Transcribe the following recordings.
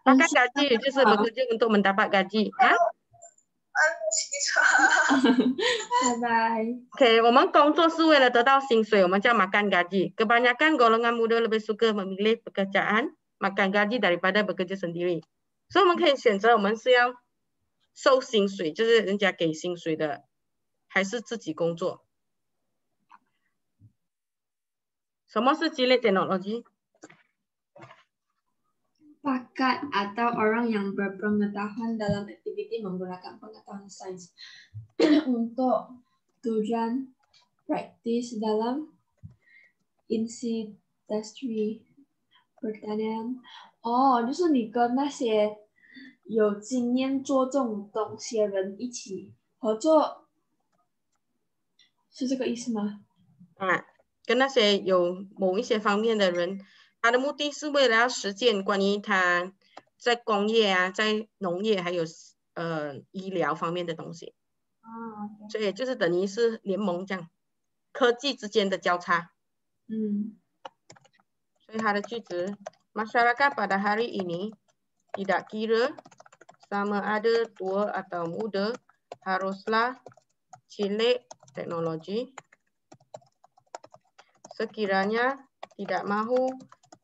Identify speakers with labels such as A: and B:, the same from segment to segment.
A: Makan gaji就是bekerja untuk mendapat gaji。啊，
B: 拜拜。
A: OK，我们工作是为了得到薪水，我们叫makan gaji. Kebanyakan golongan muda lebih suka memilih pekerjaan makan gaji daripada bekerja sendiri. 所以我们可以选择我们是要收薪水，就是人家给薪水的，还是自己工作。什么是激励 teknologi？
B: Bakat atau orang yang berpengetahuan dalam aktiviti menggunakan pengetahuan sains untuk tujuan praktis dalam industri pertanian。哦，就是你跟那些有经验做这种东西的人一起合作，是这个意思吗？
A: 啊，跟那些有某一些方面的人，他的目的是为了要实践关于他在工业啊，在农业还有医疗方面的东西。所以就是等于是联盟这样，科技之间的交叉。所以它的句子 masyarakat pada hari ini tidak kira sama ada tua atau muda haruslah cilik teknologi sekiranya tidak mahu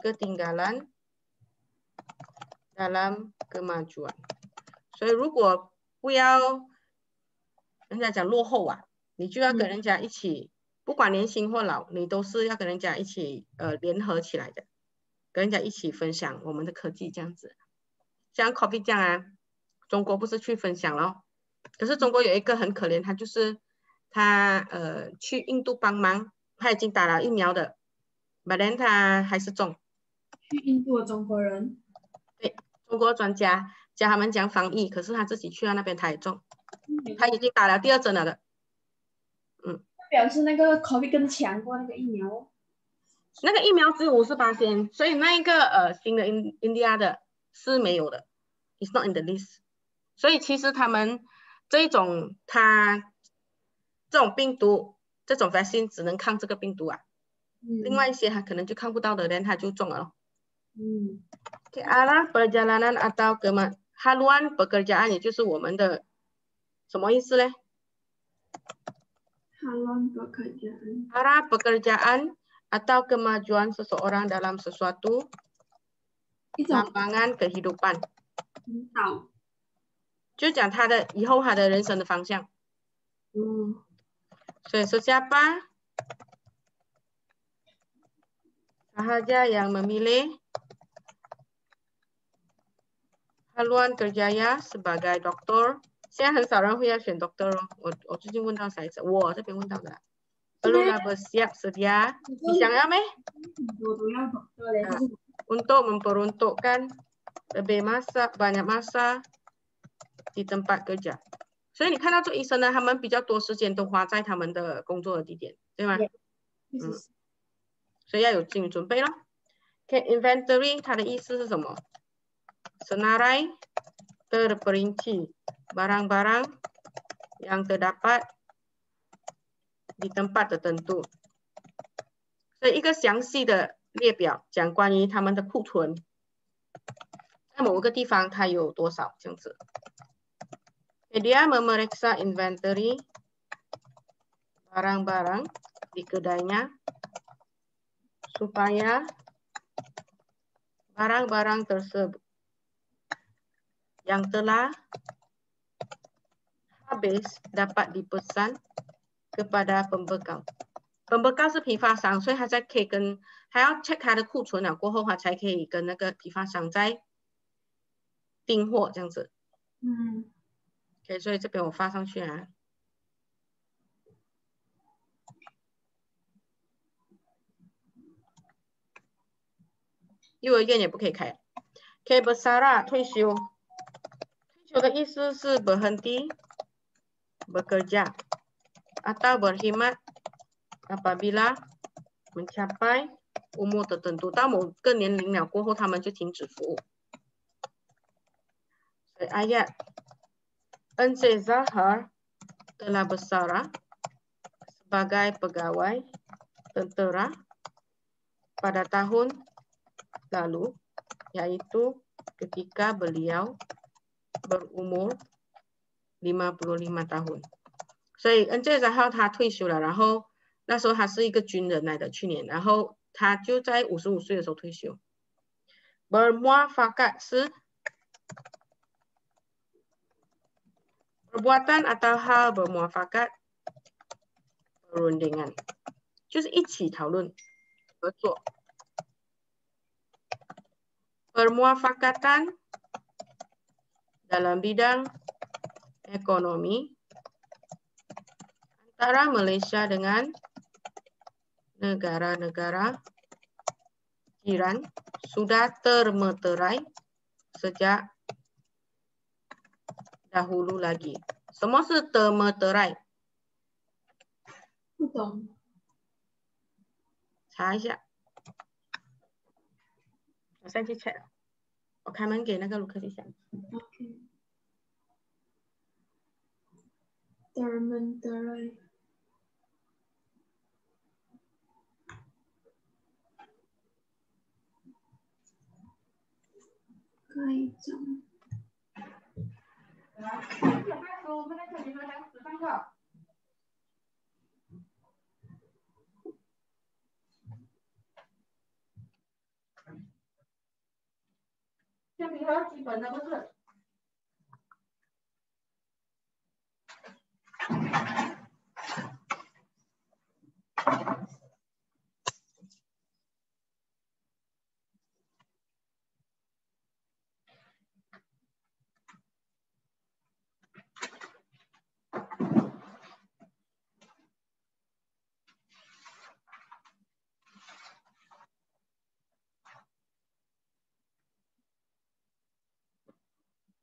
A: ketinggalan dalam kemajuan。所以如果不要人家讲落后啊，你就要跟人家一起，不管年轻或老，你都是要跟人家一起联合起来的，跟人家一起分享我们的科技这样子。像 COVID 这样啊，中国不是去分享咯，可是中国有一个很可怜，他就是他去印度帮忙，他已经打了疫苗的 ，but then 他还是中。
B: 去印度的中国人？
A: 对，中国专家教他们讲防疫，可是他自己去到那边他也中。他已经打了第2针了的。
B: 表示那个 COVID 更强过那个疫苗。
A: 那个疫苗只有58%，所以那一个新的印第安的是没有的 ，it's not in the list。所以其实他们这种这种病毒这种 vaccine 只能抗这个病毒啊，另外一些他可能就看不到的人他就中了。Ke arah perjalanan atau haluan pekerjaan 也就是我们的什么意思呢？
B: haluan pekerjaan。
A: arah pekerjaan atau kemajuan seseorang dalam sesuatu lambangan kehidupan。就讲他的以后他的人生的方向。所以说siapa sahaja yang memilih haluan kerjaya sebagai doktor， 现在很少人会要选 doktor 咯。我最近问到谁？我这边问到的。Perlulah bersiap sedia， 你想要没？untuk memperuntukkan lebih banyak masa di tempat kerja。所以你看到做医生呢，他们比较多时间都花在他们的工作的地点，对吗？所以要有心理准备咯。inventory 它的意思是什么？ senarai terperinci barang-barang yang terdapat di tempat tertentu。所以一个详细的列表讲关于他们的库存，在某个地方它有多少这样子。Dia memeriksa inventory barang-barang di kedainya supaya barang-barang tersebut yang telah habis dapat dipesan kepada pembekal。pembekal 是批发商，所以他才可以跟还要 check 他的库存了过后，他才可以跟那个批发商再订货这样子。OK， 所以这边我发上去啊。幼儿园也不可以开。OK， bersara 退休，退休的意思是 berhenti bekerja atau berkhidmat apabila mencapai umur tertentu， 到某个年龄了过后，他们就停止服务。所以ayat Encik Zahar telah bersara sebagai pegawai tentera pada tahun lalu yaitu ketika beliau berumur 55 tahun。所以这然后他退休了，然后那时候他是一个军人来的，去年，然后他就在55岁的时候退休。Bermuafakat 是 perbuatan atau hal bermuafakat perundingan， 就是一起讨论合作。Permuafakatan dalam bidang ekonomi antara Malaysia dengan negara-negara jiran sudah termeterai sejak dahulu lagi。什么是 termeterai？
B: 不懂。
A: 查一下。我先去 check。我开门给那个卢克西想。
B: OK。termeterai。盖章。
A: 铅笔盒基本的不是。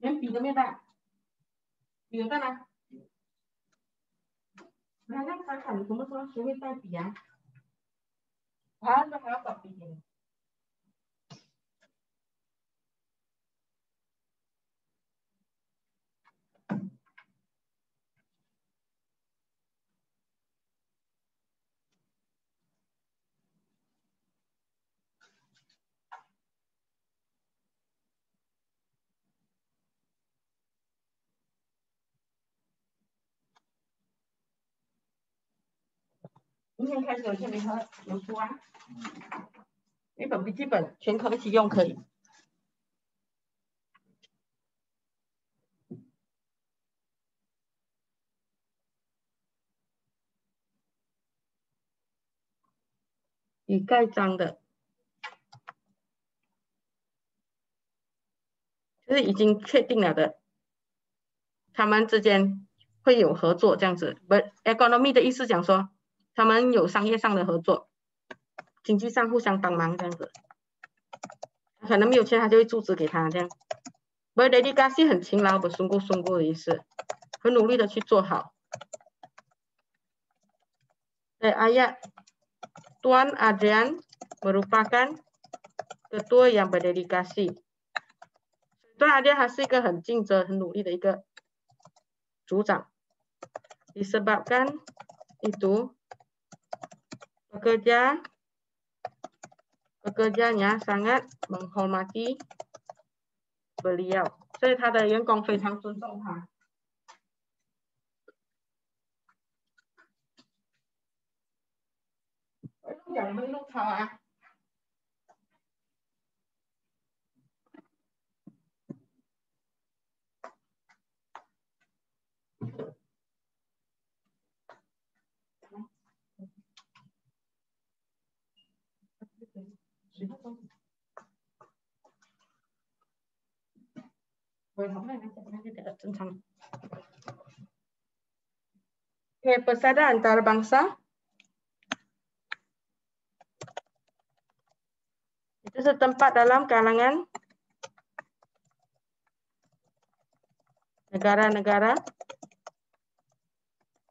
A: 连笔都没带，笔在哪？来，那卡卡，你什么时候学会带笔啊？我还要找笔给你。明天开始有铅笔盒有出啊，一本笔记本全科一起用可以。已盖章的，就是已经确定了的，他们之间会有合作这样子。But economy 的意思讲说，他们有商业上的合作，经济上互相帮忙这样子。可能没有钱，他就会注资给他这样。Berdedikasi 很勤劳，bersungguh-sungguh 的意思，很努力的去做好。Ayat Tuan Adrian merupakan ketua yang berdedikasi。Tuan Adrian 还是一个很尽责、很努力的一个组长。Disebabkan itu pekerjanya sangat menghormati beliau， 所以他的员工非常尊重他。有没有录抄啊？正常。Persada antar bangsa itu setempat dalam kalangan negara-negara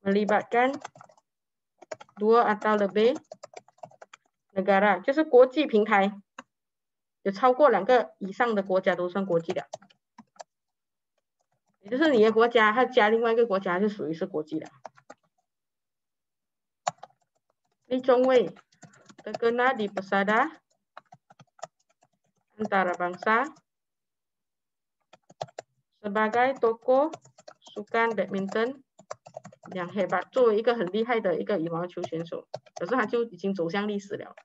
A: melibatkan 2 atau lebih negara， 就是国际平台，有超过2个以上的国家都算国际的，也就是你的国家它加另外一个国家就属于是国际的。Li Chongwei terkenal di Persada antara bangsa sebagai tokoh sukan badminton yang hebat，作为一个很厉害的一个羽毛球选手，可是他就已经走向历史了。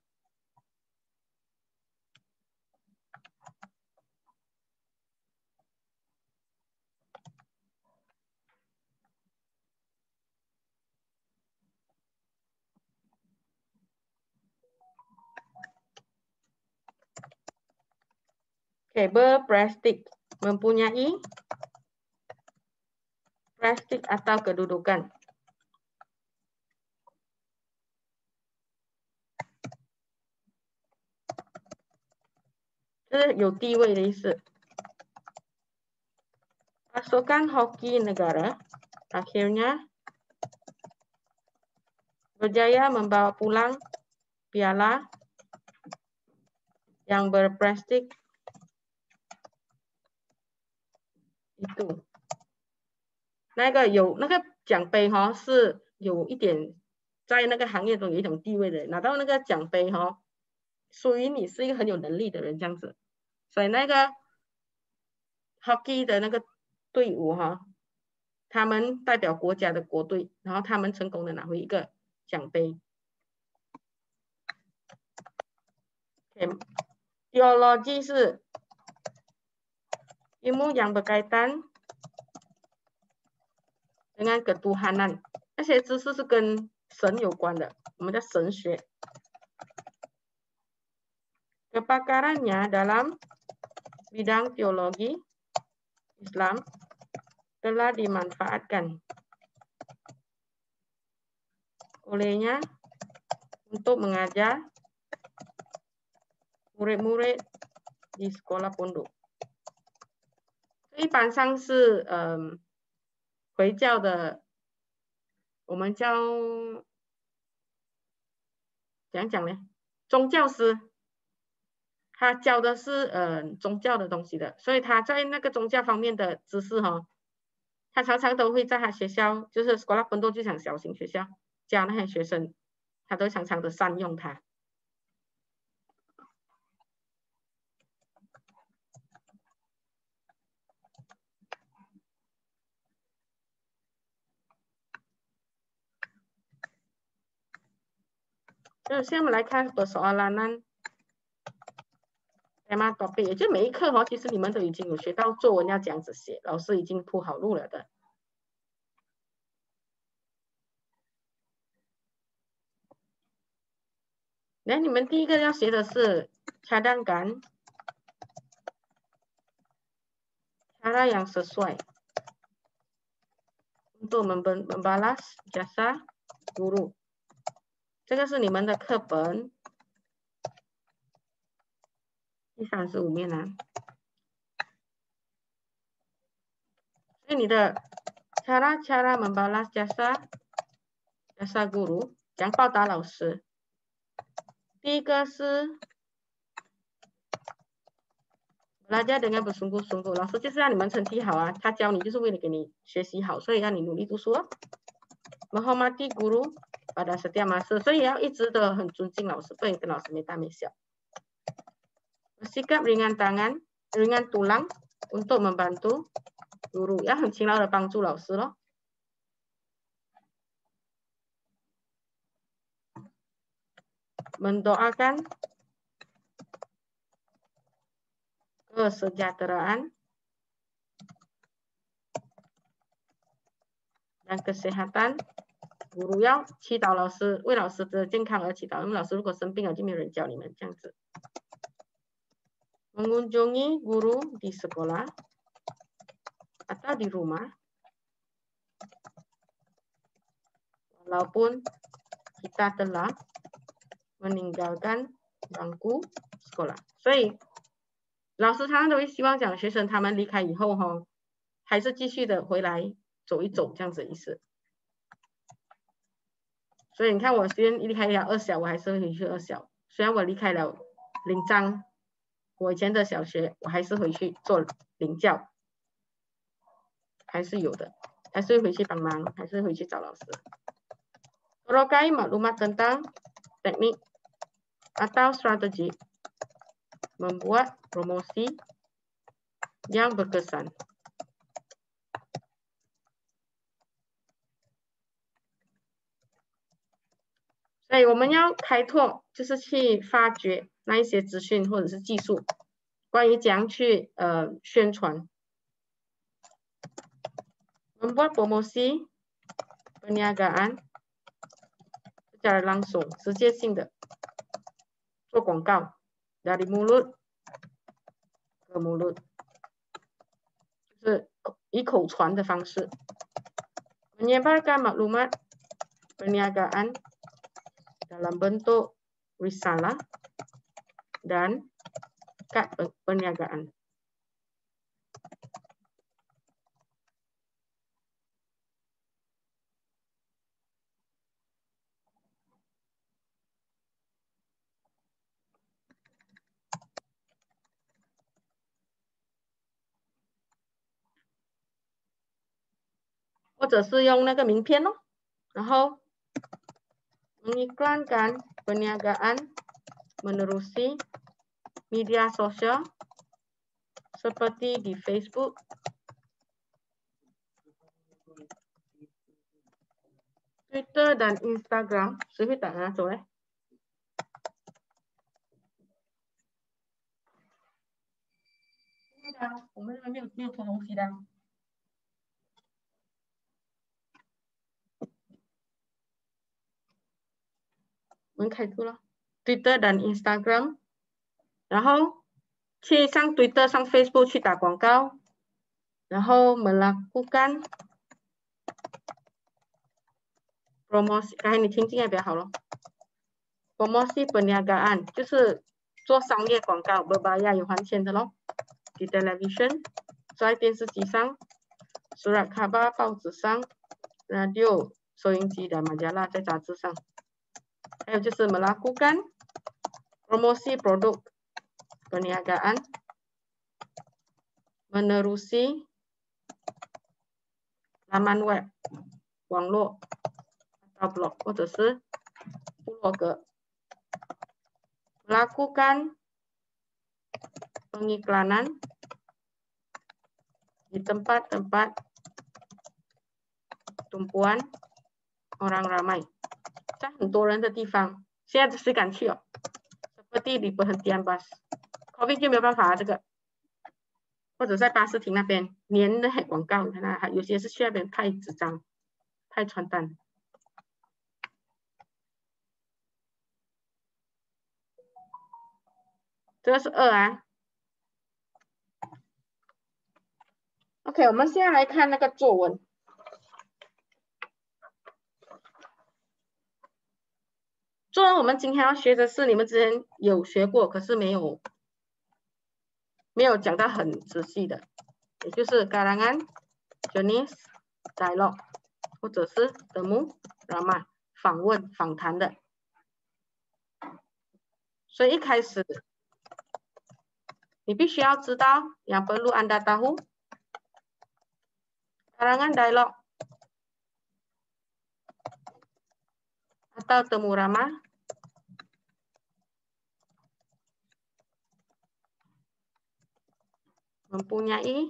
A: Berprestik mempunyai prestik atau kedudukan. Itu 有地位的意思。Pasukan hoki negara akhirnya berjaya membawa pulang piala yang berprestik itu。那个奖杯哈，是有一点在那个行业中有一种地位的，拿到那个奖杯哈，属于你是一个很有能力的人这样子。所以那个 hockey 的那个队伍哈，他们代表国家的国队，然后他们成功的拿回一个奖杯。Teologi 是ilmu yang berkaitan dengan ketuhanan， 那些知识是跟神有关的，我们叫神学。Kepakarannya dalam bidang teologi Islam telah dimanfaatkan olehnya untuk mengajar murid-murid di sekolah pondok。一般上是回教的，我们叫怎样讲呢？宗教师，他教的是宗教的东西的，所以他在那个宗教方面的知识哈，他常常都会在他学校，就是 sekolah pondok 就像小型学校教那些学生，他都常常的善用它。现在我们来看persoalanan tema topik， 也就每一课其实你们都已经有学到作文要这样子写，老师已经铺好路了的。来，你们第一个要学的是 cadangkan cara yang sesuai untuk membalas jasa guru。这个是你们的课本第35面啊。所以你的 cara membalas jasa guru， 讲报答老师。第一个是 belajar dengan bersungguh-sungguh， 老师就是让你们成绩好啊，他教你就是为了给你学习好，所以让你努力读书哦。menghormati guru pada setiap masa， 所以要一直的很尊敬老师，不能跟老师没大没小。bersikap ringan tulang untuk membantu guru， 要很勤劳的帮助老师咯。mendoakan kesejahteraan dan kesehatan guru， 要祈祷老师，为老师的健康而祈祷，因为老师如果生病了就没有人教你们这样子。mengunjungi guru di sekolah atau di rumah walaupun kita telah meninggalkan bangku sekolah， 所以老师常常都会希望讲学生他们离开以后还是继续的回来走一走这样子的意思。所以你看我虽然离开了二小，我还是会回去二小，虽然我离开了领章，我以前的小学我还是回去做领教，还是有的，还是会回去帮忙，还是回去找老师。Rokai maklumat tentang teknik atau strategi membuat promosi yang berkesan. 所以我们要开拓，就是去发掘那一些资讯或者是技术，关于怎样去宣传。membuat promosi perniagaan secara langsung， 直接性的做广告 dari mulut ke mulut， 就是以口传的方式。menyebarkan maklumat perniagaan dalam bentuk risalah dan kad perniagaan. 或者是用那个名片咯，然后 mengiklankan perniagaan menerusi media sosial seperti di Facebook, Twitter dan Instagram。谁会打拿走嘞？我们没有偷东西的。我们开拓了 Twitter dan Instagram， 然后去上 Twitter 上 Facebook 去打广告，然后 melakukan promosi， 刚才你听进来比较好咯。promosi perniagaan 就是做商业广告 berbayar 有还钱的咯。di television 在电视机上 surat kabar 报纸上 radio 收音机的 majalah 在杂志上。还有就是 melakukan promosi produk perniagaan menerusi laman web 网络 atau blog 或者是部落格。melakukan pengiklanan di tempat-tempat tumpuan orang ramai， 在很多人的地方，现在谁敢去哦 ？seperti di perhentian bus，COVID 就没有办法这个，或者在巴士亭那边粘的广告，你看它有些是去那边派纸张、派传单。这个是2啊。OK， 我们现在来看那个作文。作文我们今天要学的是你们之前有学过，可是没有讲到很仔细的，也就是 karangan jenis dialog 或者是 temu ramah 访问访谈的。所以一开始你必须要知道 yang perlu Anda tahu karangan dialog atau temu ramah mempunyai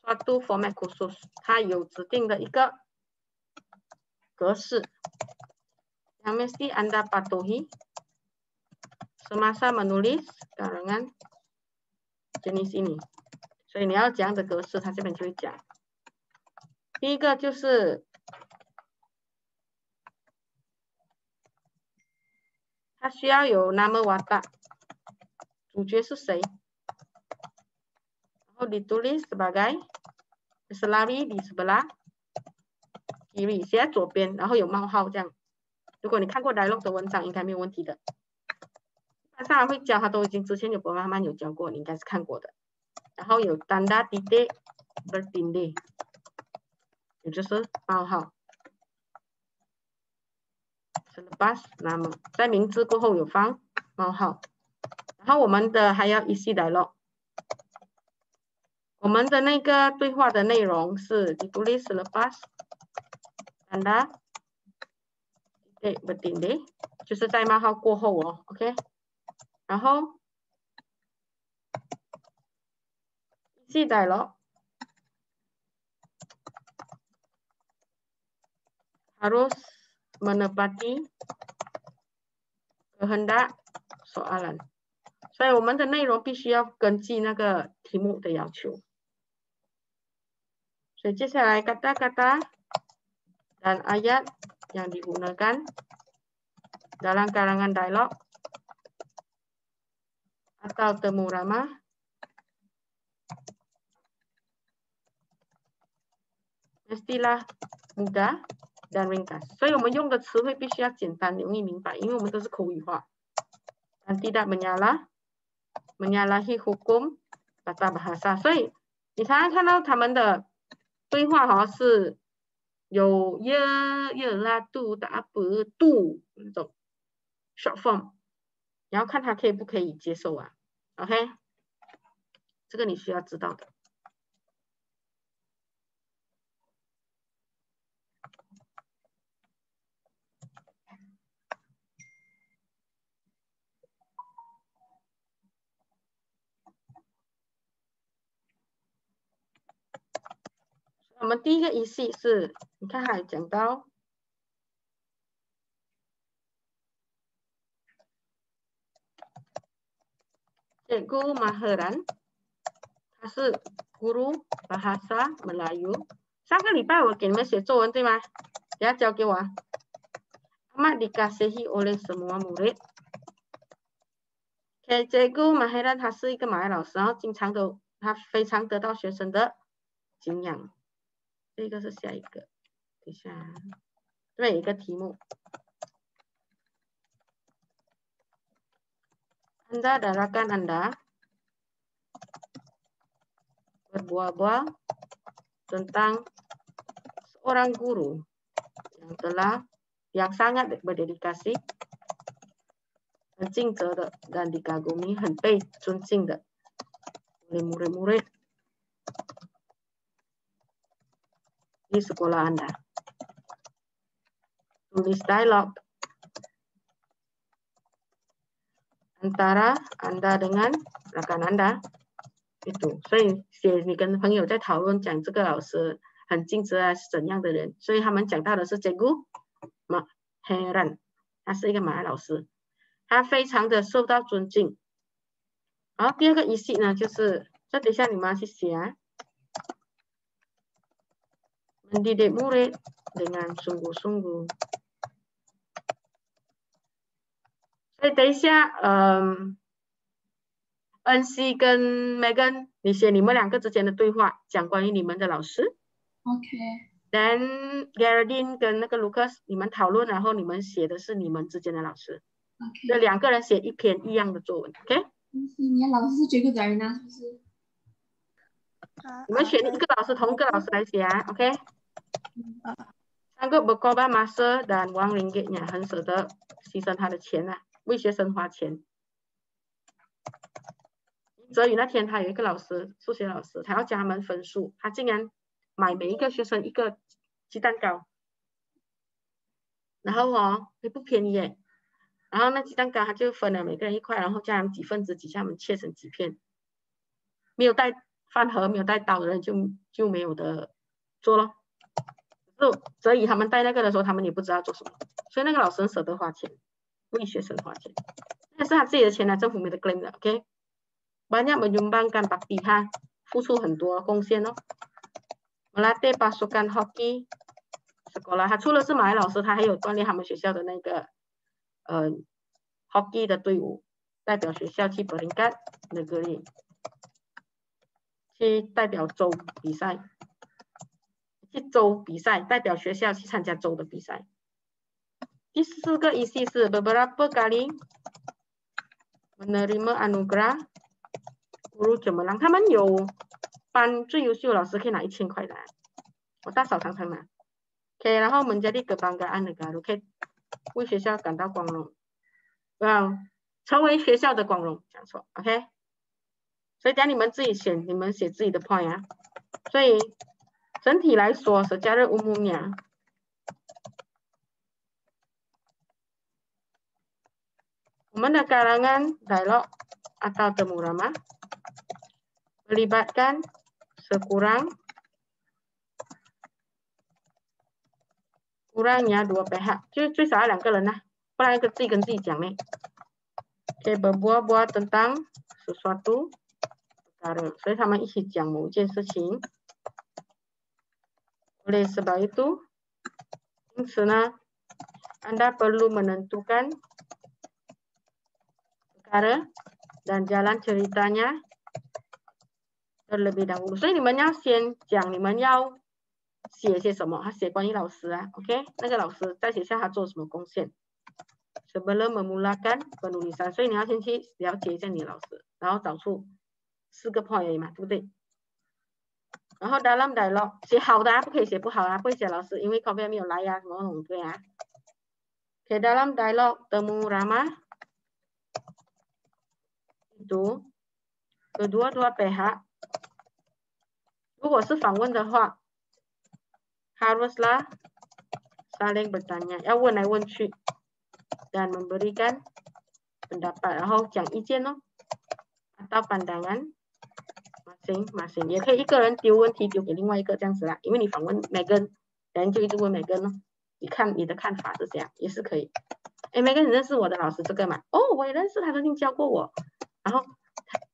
A: suatu format khusus， 它有指定的一个格式 yang mesti Anda patuhi semasa menulis karangan jenis ini。所以你要这样的格式，它这边就会讲。第一个就是它需要有 nama watak， 主角是谁，然后ditulis sebagai selari di sebelah kiri， 写在左边，然后有冒号这样。如果你看过 dialog 的文章，应该没有问题的。一般上会教，他都已经之前有慢慢有教过，你应该是看过的。然后有 tanda titik bertindih， 也就是冒号。selepas nama， 在名字过后有放冒号。然后我们的还要isi dialog， 我们的那个对话的内容是 ditulis selepas tanda titik bertindih， 就是在冒号过后哦 ，OK。然后 Isi dialog harus menepati kehendak soalan，所以我们的内容必须要根据那个题目的要求。所以接下来 kata-kata dan ayat yang digunakan dalam karangan dialog atau temu ramah mestilah mudah dan ringkas。所以我们用的词汇必须要简单、容易明白，因为我们都是口语化。dan tidak menyalahi hukum tata bahasa。所以你常常看到他们的对话是有啦、tu、tak apa、tu 那种 short form， 然后看他可以不可以接受啊 ，OK， 这个你需要知道的。我们第一个仪式是，你看还讲到Cikgu Maheran， 他是 Guru Bahasa Melayu。上个礼拜我给你们写作文对吗？等下交给我啊。Amat dikasihi oleh semua murid。Cikgu Maheran 他是一个马来老师，然后他非常得到学生的敬仰。这个是下一个，等一下，这边有一个题目。Anda dan rakan Anda berbual-bual tentang seorang guru yang sangat berdedikasi, 很尽责的 dan dikagumi， 很被尊敬的 oleh murid-murid di sekolah Anda。Tulis dialog antara Anda dengan rakan Anda。itu， 所以写你跟朋友在讨论讲这个老师很尽责啊，是怎样的人，所以他们讲到的是 Cikgu Maheran， 他是一个马来老师，他非常的受到尊敬。然后第二个仪式呢，就是这底下你们要去写啊 mendidik murid dengan sungguh-sungguh。所以等一下恩熙跟 Megan， 你写你们两个之间的对话，讲关于你们的老师。
B: OK。Then
A: Geraldine 跟那个 Lucas， 你们讨论，然后你们写的是你们之间的老师。
B: OK。
A: 这两个人写一篇一样的作文 ，OK？
B: 你的老师是Cikgu Zarina是不是？
A: 你们选一个老师，同一个老师来写啊 ，OK？ Sanggup berkorban masa dan wang ringgitnya， 很舍得牺牲他的钱啊，为学生花钱。泽宇那天他有一个老师，数学老师，他要教他们分数，他竟然买每一个学生一个鸡蛋糕，然后也不便宜耶。然后那鸡蛋糕他就分了每个人一块，然后叫他们几份子，叫他们切成几片。没有带饭盒、没有带刀的人就没有的做咯。所以他们带那个的时候，他们也不知道做什么，所以那个老师很舍得花钱，为学生花钱，那是他自己的钱啊，政府没得 claim 的 ，OK？Banyak menyumbangkan bakti， 他付出很多贡献哦。Melatih pasukan hoki sekolah， 他除了是马来老师，他还有锻炼他们学校的那个hockey 的队伍，代表学校去 peringkat negeri， 去代表州比赛。去州比赛，代表学校去参加州的比赛。第四个仪式是 beberapa kali menerima anugerah guru cemerlang， 他们有班最优秀老师可以拿1000块的，我大嫂常常拿。OK， 然后menjadi kebanggaan negara， 可以为学校感到光荣，成为学校的光荣，讲错 ，OK。所以等下你们自己选，你们写自己的 point 啊。所以整体来说 secara umumnya我们的karangan dialog atau temu ramah melibatkan kurangnya 2 pihak， 就最少要2个人啦，不然自己跟自己讲呢。可以 berbual-bual tentang sesuatu perkara， 所以他们一起讲某件事情。Oleh sebab itu， 因此呢 Anda perlu menentukan perkara dan jalan ceritanya terlebih dahulu。所以你们要先讲你们要写些什么，他写关于老师啊 ，OK， 那个老师在学校他做什么贡献。Sebelum memulakan penulisan， 所以你要先去了解一下你的老师，然后找出4个 point 而已嘛，对不对？然后 dalam dialog 写好的啊，不可以写不好啊，不会写老师因为 COVID 没有来呀、什么东西啊。Oke, dalam dialog temu ramah itu kedua-dua pihak， 如果是访问的话 haruslah saling bertanya， 要问来问去 dan memberikan pendapat， 然后讲意见哦 atau pandangan masing-masing， 也可以一个人丢问题丢给另外一个这样子啦，因为你访问Megan， 人就一直问Megan哦，你看你的看法是这样，也是可以。哎，Megan， 你认识我的老师这个吗？哦，我也认识，他曾经教过我。然后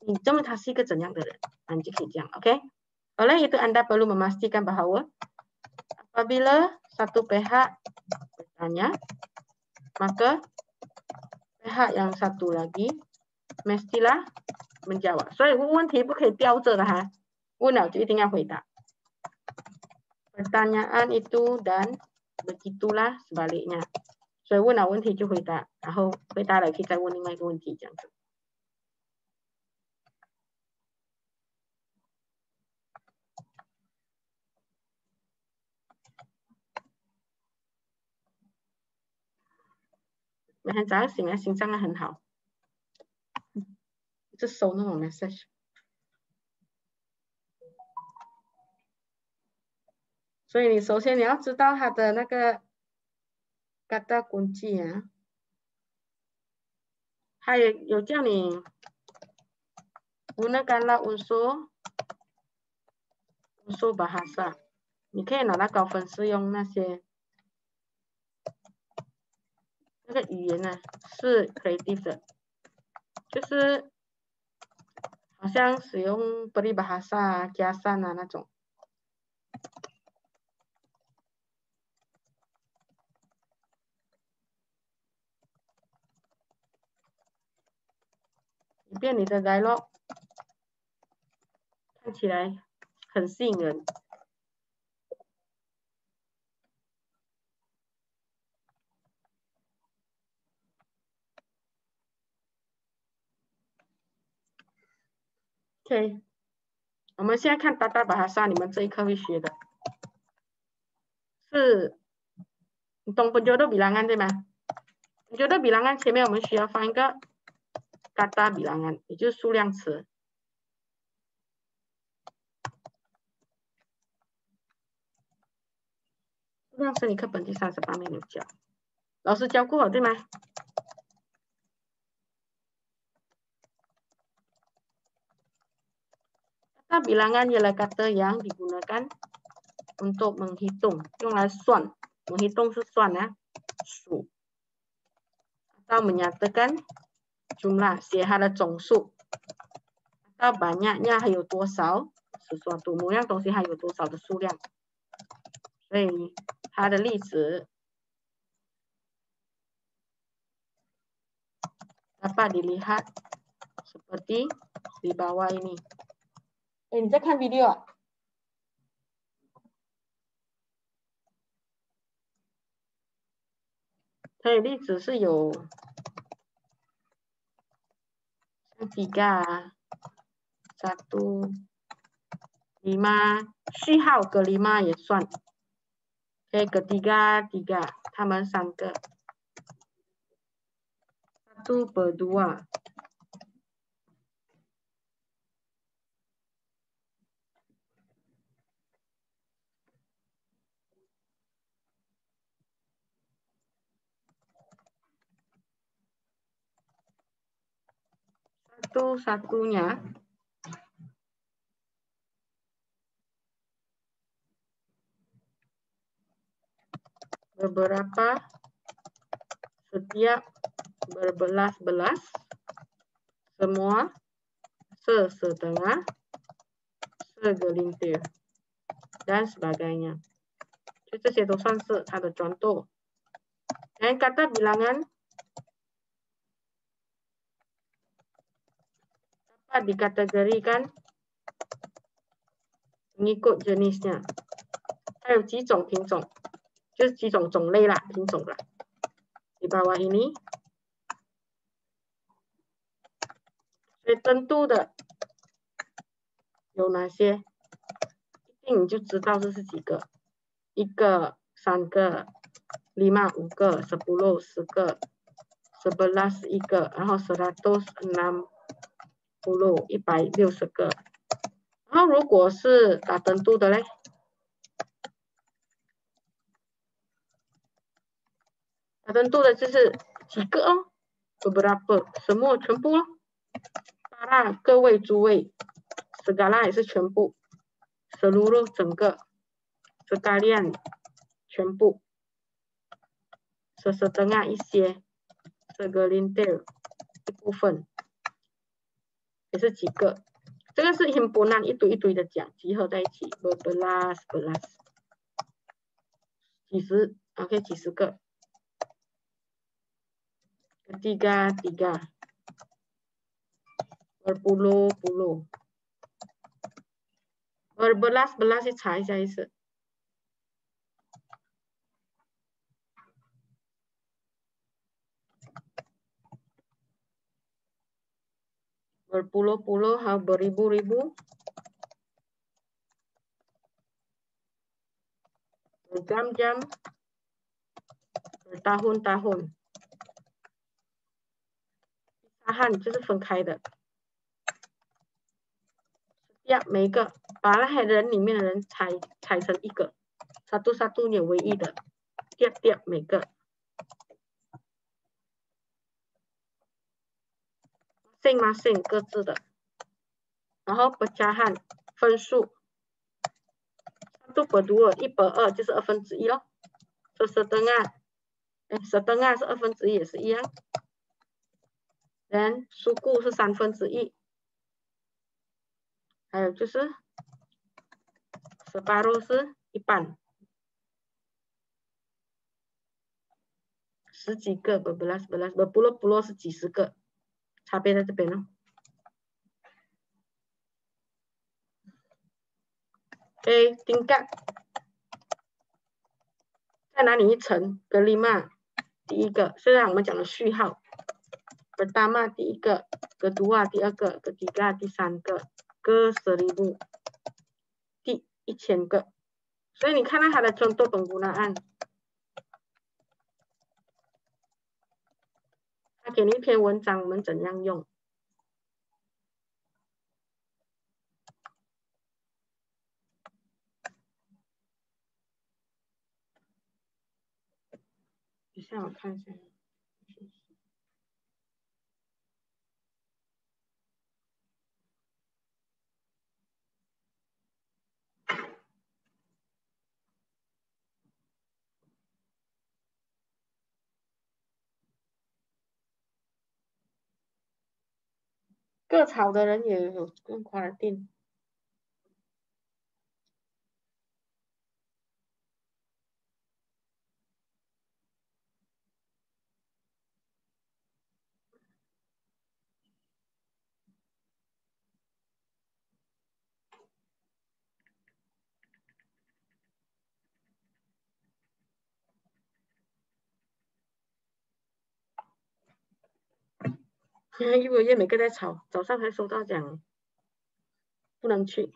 A: 你认为他是一个怎样的人？你就可以这样 ，OK？ Oleh itu Anda perlu memastikan bahawa apabila satu pihak bertanya, maka pihak yang satu lagi mestilah menjawab。所以问题不可以吊着的哈，问了就一定要回答。Pertanyaan itu dan begitulah sebaliknya。所以问了问题就回答，然后回答了可以再问另外一个问题，这样子。每天早上醒来心脏很好，就收那种 message。所以你首先你要知道它的那个 kata kunci 啊，还有叫你 gunakanlah unsur bahasa， 你可以拿到高分是用那些那个语言呢是 creative 的，就是好像使用 peribahasa 加上啊那种。以便你的 dialog 看起来很吸引人。OK， 我们现在看tata bahasa， 你们这一课会学的是，你懂penjodoh bilangan 对吗？penjodoh bilangan 前面我们需要放一个 kata bilangan， 也就是数量词。数量词你课本第38面有教，老师教过对吗？kata bilangan ialah kata yang digunakan untuk menghitung， 用来算，menghitung 是算啊，数。atau menyatakan jumlah， 写它的总数。atau banyaknya 还有多少 sesuatu， 某样东西还有多少的数量。所以它的例子 dapat dilihat seperti di bawah ini。你在看 video 啊？它的例子是有像tiga 1 5， 序号个 5也算。ketiga 3， 他们3个。1 berdua。satu-satunya beberapa, setiap, berbelas-belas, semua, sesetengah, segelintir, dan sebagainya. 就这些都算是它的contoh. Dan kata bilangan dapat dikategorikan mengikut jenisnya. 它有几种品种，就是几种种类啦，品种啦。di bawah ini. 所以登度的有哪些？一定你就知道这是几个，1个、3个、5、5个、10、10个、11 1个，然后160 160个。然后如果是打登度的嘞，打登度的就是几个哦 ，beberapa， semua 全部哦 ，para 各位诸位 ，segala 也是全部 ，seluruh 整个 ，sekalian 全部 ，sesetengah 一些 ，segelintir 一部分，也是几个。这个是 himpunan 一堆一堆的讲，集合在一起 ，belas belas， 几十 ，OK 几十个。Tiga, berpuluh-puluh, berbelas-belas 查一下意思。berpuluh-puluh 还有 beribu-ribu, berjam-jam, bertahun-tahun. pisahan 就是分开的。每个把那些人里面的人拆成一个 ，satu-satunya 唯一的，tiap-tiap 每个。masing-masing 各自的。然后 pecahan 分数。1/2 1/2就是1/2咯。setengah 是1/2也是一样。然后 suku 是1/3。还有就是 separuh 是一半。十几个 berbelas berpuluh-puluh 是几十个，差别在这边哦。OK， tingkat 在哪里一层？格里玛第一个，虽然我们讲的序号。pertama 第一个，kedua 第二个，ketiga 第三个，ke 1000第1000个。所以你看到它的contoh penggunaan，他给你一篇文章，我们怎样用？等一下我看一下。割草的人也有用quarantine。幼儿园每个在吵，早上还收到讲不能去。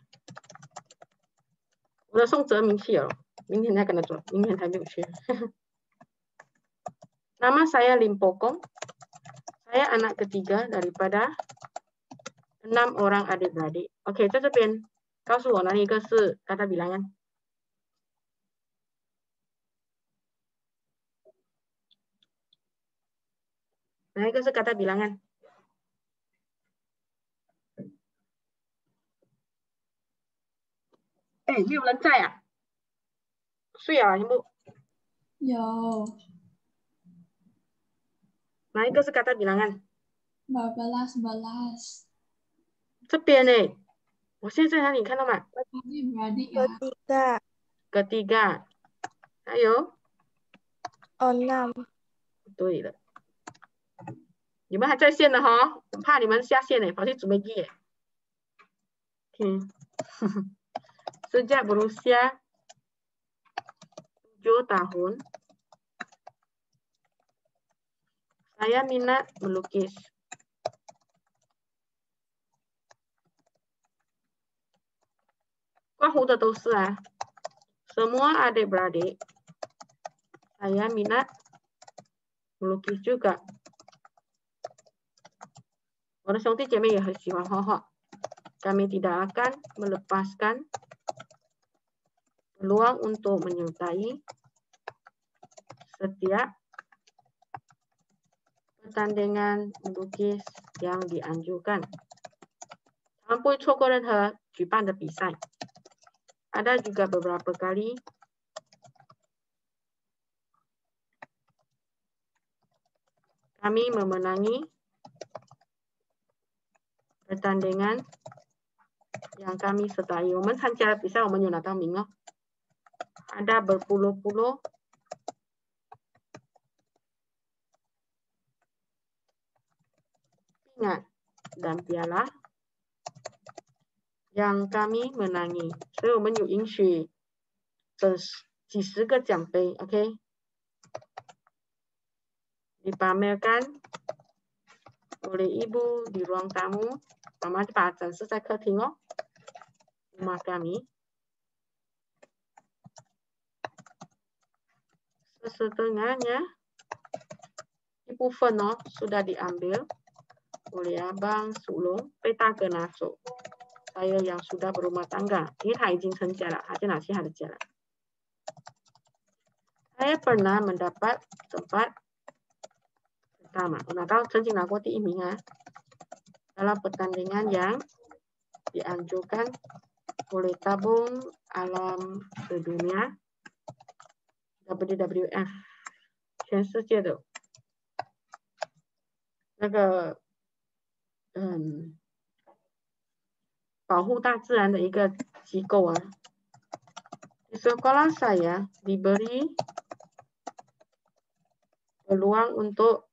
A: 我的宋哲明去了，明天再跟他做，明天还没有去。Nama saya Limpokong. Saya anak ketiga daripada 6 orang adik-beradik. OK， 在这边告诉我哪一个是kata bilangan？哪一个是kata bilangan？哎，没有人在啊？睡啊，全部。
B: 有
A: 哪一个是kata bilangan？
B: 11.
A: 这边呢，我现在在哪里看到吗？
B: Adik-beradik ya.
C: Ketiga.
A: Ketiga. 还有
C: 6.
A: 对了，你们还在线的哈，我怕你们下线呢，跑去准备记。Sejak berusia 7 tahun, saya minat melukis. Kuahu的都是啊 semua adik-beradik saya minat melukis juga. 我的兄弟姐妹也很喜欢画画。Kami tidak akan melepaskan peluang untuk menyertai setiap pertandingan melukis yang dianjurkan. 他们不会错过任何举办的比赛。Ada juga beberapa kali kami memenangi pertandingan yang kami sertai. 我们参加比赛，我们有拿到名哦。Ada berpuluh-puluh pingat dan piala yang kami menangi. 所以我们有允许几十个奖杯 ，OK？ dipamerkan oleh ibu di ruang tamu. Mama 就把它展示在客厅哦。rumah kami. Setengahnya 一部分哦 sudah diambil oleh abang sulung 被大哥拿走。saya yang sudah berumah tangga， 因为他已经成家了，他就拿去他的家了。saya pernah mendapat tempat pertama， 曾经拿过第1名啊。dalam pertandingan yang dianjurkan oleh tabung alam sedunia WWF， 全世界的那个保护大自然的一个机构啊。Di sekolah saya diberi peluang untuk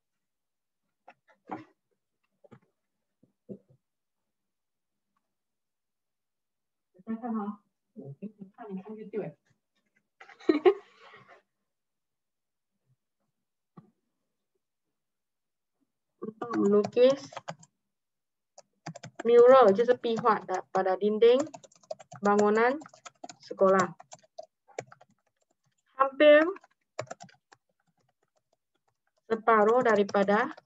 A: untuk melukis mural 就是壁画的 pada dinding bangunan sekolah. Hampir separuh daripada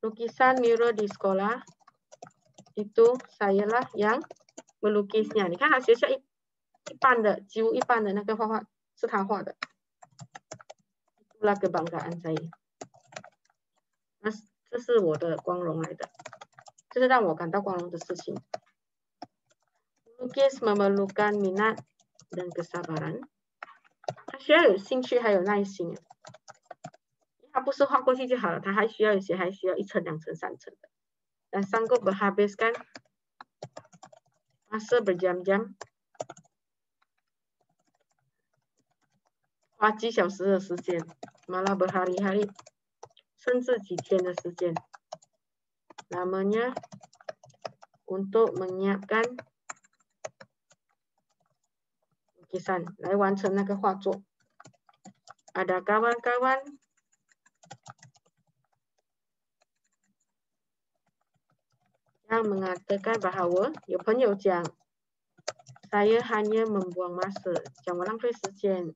A: lukisan mural di sekolah itu sayalah yang melukisnya. 你看他学校一半的，几乎一半的那个画画是他画的。Itulah kebanggaan saya. 那这是我的光荣来的，这是让我感到光荣的事情。Melukis memerlukan minat dan kesabaran. 他需要有兴趣，还有耐心。他不是画过去就好了，他还需要一层、2层、3层的。Dan sanggup menghabiskan masa berjam-jam， 花几小时的时间 ，malah berhari-hari， 甚至几天的时间。Namanya untuk menyiapkan lukisan 来完成那个画作。Ada kawan-kawan yang mengatakan bahawa 有朋友讲 saya hanya membuang masa， 讲我浪费时间。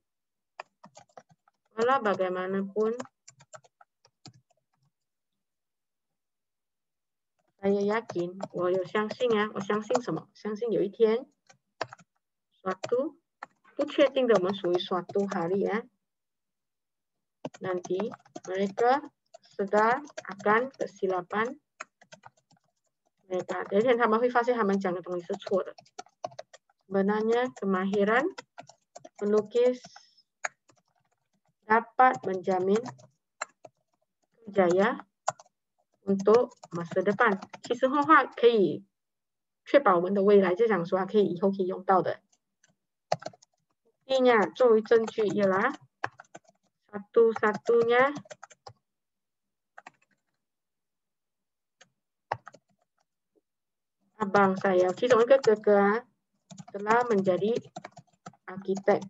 A: Walau bagaimanapun saya yakin， 我有相信啊，我相信什么？相信有一天 suatu 不确定的，我们属于 suatu hari ya， nanti mereka sadar akan kesilapan mereka， 有一天他们会发现他们讲的东西是错的。Sebenarnya kemahiran melukis dapat menjamin kejayaan untuk masa depan。其实画画可以确保我们的未来，就讲说它可以以后可以用到的。Buktinya, 作为证据 ialah satu-satunya abang saya， 其中一个哥哥telah menjadi arsitek，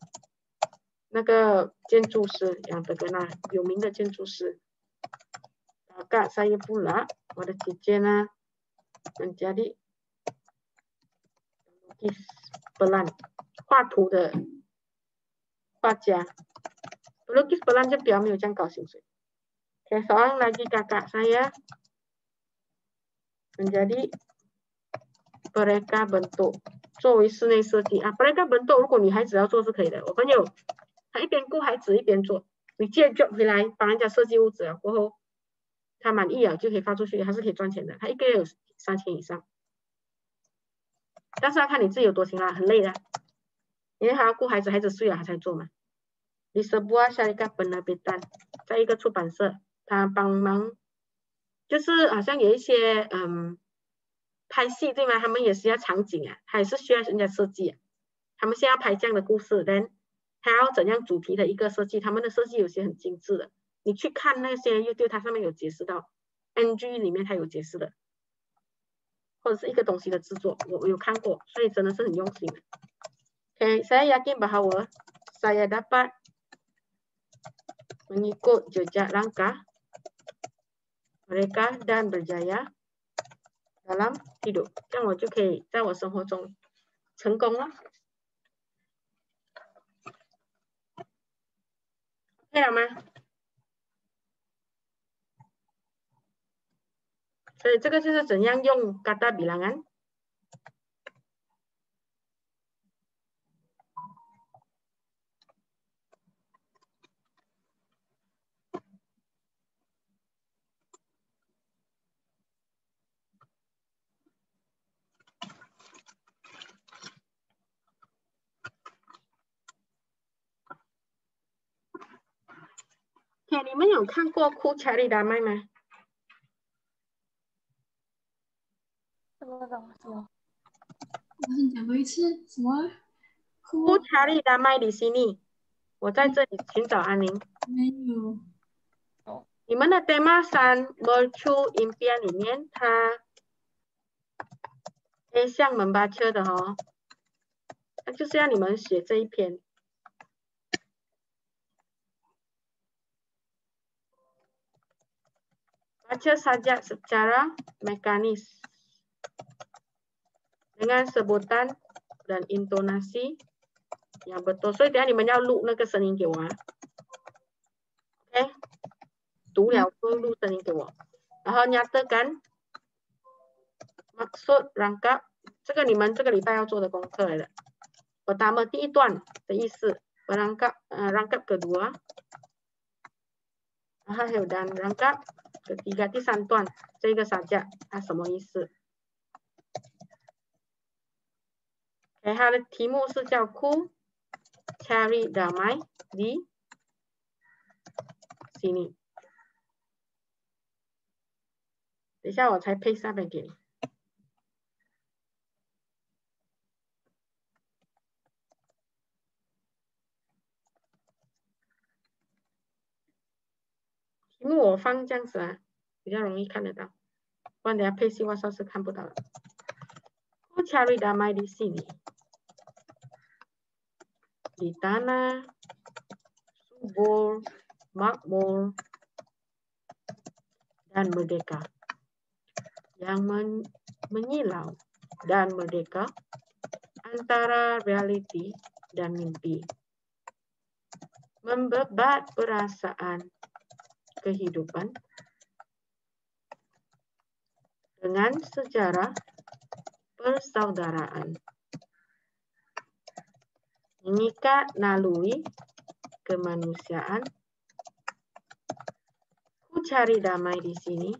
A: 那个建筑师yang terkenal 有名的建筑师。Kakak saya pula, 我的姐姐呢 menjadi pelukis pelan， 画图的画家。pelukis pelan 就比较没有这样高薪水。seorang lagi kakak saya menjadi pereka bentuk， 作为室内设计啊。pereka bentuk 如果女孩子要做是可以的。我朋友他一边顾孩子一边做，你接 job 回来帮人家设计屋子了过后，他满意了就可以发出去，还是可以赚钱的。他一个月有3000以上，但是要看你自己有多辛辣，很累的，因为还要顾孩子，孩子睡了他才做嘛。Di sebuah syarikat penerbitan， 在一个出版社，他帮忙，就是好像有一些拍戏对吗？他们也是要场景啊，他也是需要人家设计啊。他们现在要拍这样的故事，但他要怎样主题的一个设计，他们的设计有些很精致的。你去看那些 YouTube， 它上面有解释到 NG 里面它有解释的，或者是一个东西的制作，我有看过，所以真的是很用心的。Okay, saya yakin bahawa saya dapat mengikut jejak langkah mereka dan berjaya dalam hidup， 这样我就可以在我生活中成功了。可以了吗？所以这个就是怎样用 kata bilangan。你们有看过Ku Cari Damai 吗？
C: 什么东西？
B: 你讲过一次什么
A: Ku Cari Damai di sini， 我在这里寻找安宁。
B: 没有。
A: 你们的 tema San Mercu Impian 里面，它 A 项membaca的哦，那就是要你们写这一篇。Baca saja secara mekanis dengan sebutan dan intonasi yang betul。所以等下你们要录那个声音给我啊。OK， 读了后录声音给我，然后nyatakan maksud rangkap， 这个你们这个礼拜要做的功课来的。Pertama 第一段的意思 ，rangkap kedua， 然后还有dan rangkap ketiga， 第三段这个saja它什么意思？它的题目是叫 Ku Cari Damai di sini。等一下我才配下面给你。题目我放这样子啊，比较容易看得到，不然等下配细化是看不到的。Ku Cari Damai di sini。Di tanah subur, makmur, dan merdeka, yang menyilau dan merdeka antara realiti dan mimpi, membebat perasaan kehidupan dengan sejarah persaudaraan, mengikat naluri kemanusiaan. Ku cari damai di sini,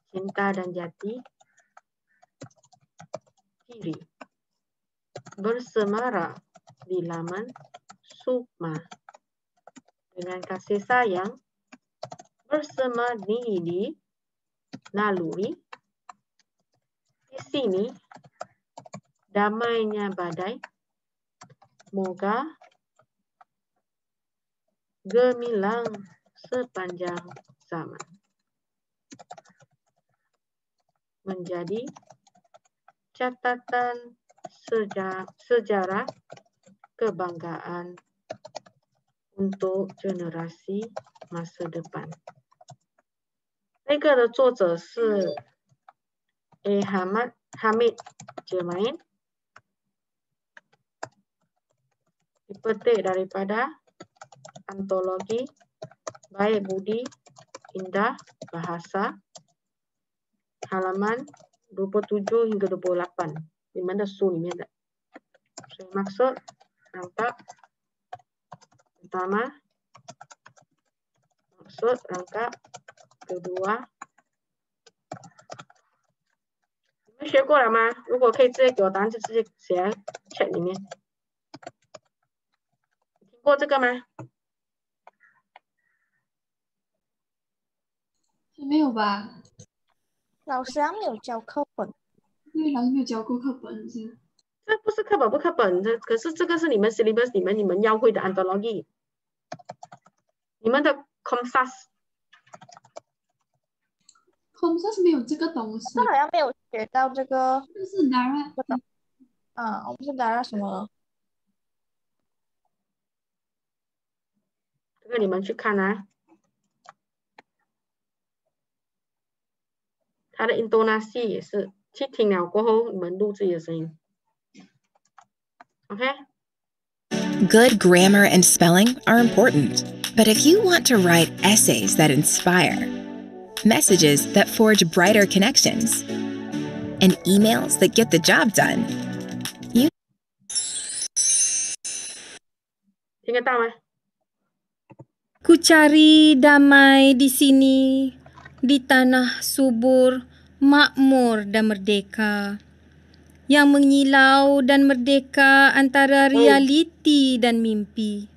A: cinta dan jati diri bersemara di laman Sukma dengan kasih sayang bersemadi di naluri. Di sini damainya badai, moga gemilang sepanjang zaman. Menjadi catatan sejarah kebanggaan untuk generasi masa depan. 这个的作者是 Hamid Jemain, dipetik daripada antologi Baik Budi Indah Bahasa, halaman 27 hingga 28, di mana su 里面的。所以 maksud rangkap pertama, maksud rangkap kedua。你们学过了吗？如果可以直接给我答案，就直接写在 chat 里面。听过这个吗？
B: 还没有吧？
C: 老师还没有教课本。
B: 对，老师没有教过课本是。
A: 这不是课本不课本的，可是这个是你们 syllabus 里面你们要会的 anthology， 你们的 COMSAS。COMSAS
B: 没有这个东西。
C: 这好像没有学到这个。
B: 就是 Dara。
C: 我不是 Dara 什么。
A: 这个你们去看啊，它的 intonasi 也是，去听了过后你们录自己的声音。Okay?
D: Good grammar and spelling are important, but if you want to write essays that inspire, messages that forge brighter connections, and emails that get the job done, you
A: 听得到吗？
E: Ku cari damai di sini, di tanah subur, makmur dan merdeka. Yang mengilau dan merdeka antara realiti dan mimpi.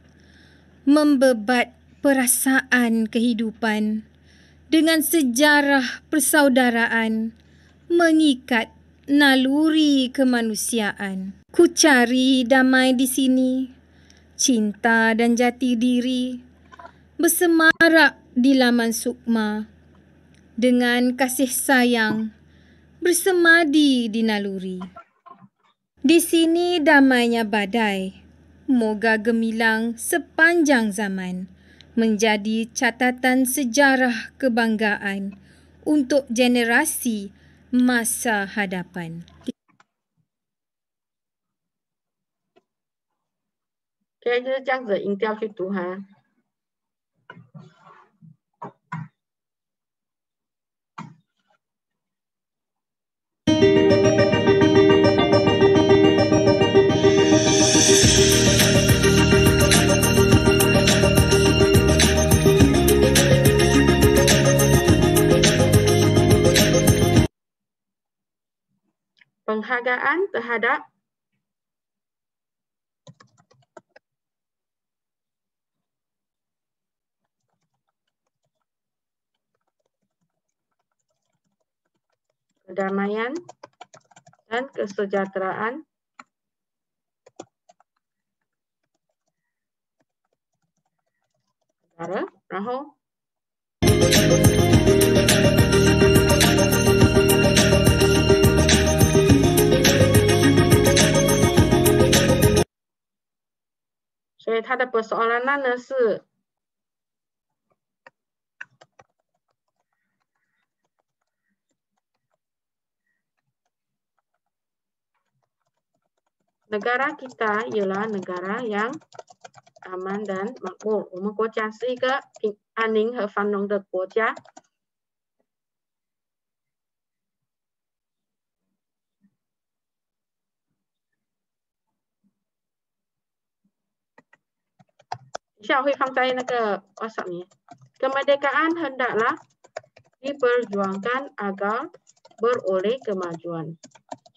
E: Membebat perasaan kehidupan dengan sejarah persaudaraan, mengikat naluri kemanusiaan. Ku cari damai di sini, cinta dan jati diri, bersemarak di laman sukma, dengan kasih sayang, bersemadi di naluri. Di sini damainya badai, moga gemilang sepanjang zaman, menjadi catatan sejarah kebanggaan untuk generasi masa hadapan.
A: OK， 就是这样子的音调去读哈。Penghargaan terhadap kedamaian dan kesejahteraan negara, 然后所以它的 persoalan 呢是negara kita ialah negara yang aman dan makmur. 我们国家是一个安宁和繁荣的国家。等下我会放在那个 WhatsApp 里。Kemerdekaan hendaklah diperjuangkan agar beroleh kemajuan.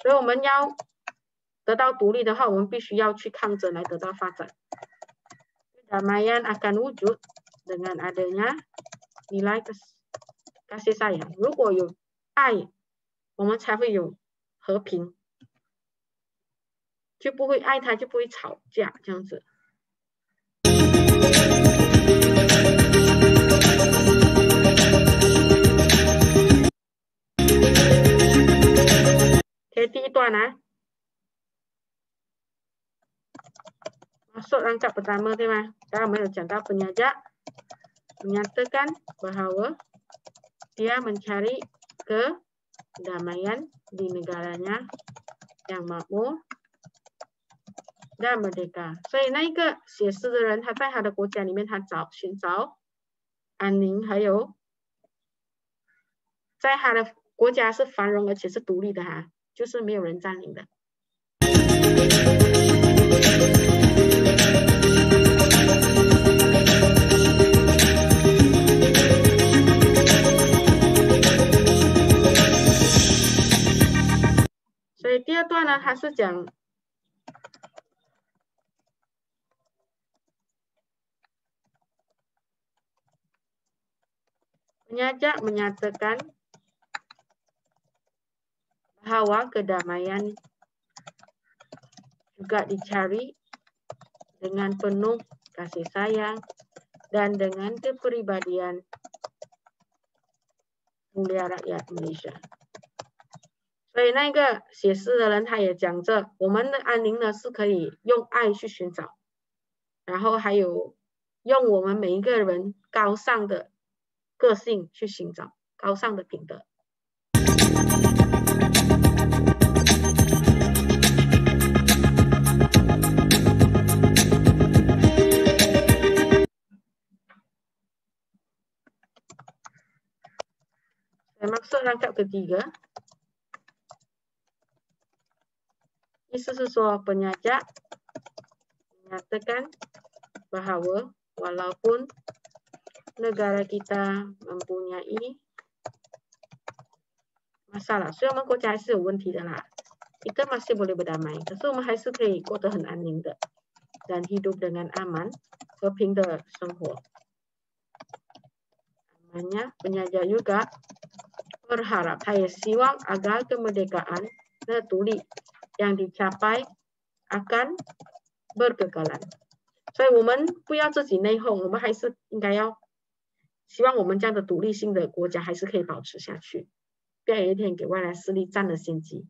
A: 所以我们要得到独立的话，我们必须要去抗争来得到发展。Kedamaian akan wujud dengan adanya nilai kasih sayang。如果有爱，我们才会有和平，就不会爱他就不会吵架这样子。第一段masuk rangkap pertama 对吗？刚刚我们有讲到penyaja menyatakan bahwa dia mencari kedamaian di negaranya yang makmur dan merdeka。所以那一个写诗的人，他在他的国家里面，他寻找安宁，还有在他的国家是繁荣而且是独立的就是没有人占领的。所以第二段呢，它是讲penyaja menyatakan bahwa kedamaian juga dicari dengan penuh kasih sayang dan dengan kepribadian mulia rakyat Malaysia。所以那个写诗的人他也讲着，我们的安宁呢是可以用爱去寻找，然后还有用我们每一个人高尚的个性去寻找高尚的品德。Maksud rangkap ketiga， 意思是说penyaja menyatakan bahwa walaupun negara kita mempunyai masalah， 虽然我们国家还是有问题的啦， kita masih boleh berdamai， 可是我们还是可以过得很安宁的 dan hidup dengan aman， 和平的生活。Namanya penyaja juga berharap， 他也希望 agar kemerdekaan 的独立 yang dicapai akan berkekalan。 所以我们不要自己内讧， 我们还是应该要希望我们这样的独立性的国家还是可以保持下去，不要有一天给外来势力占了先机。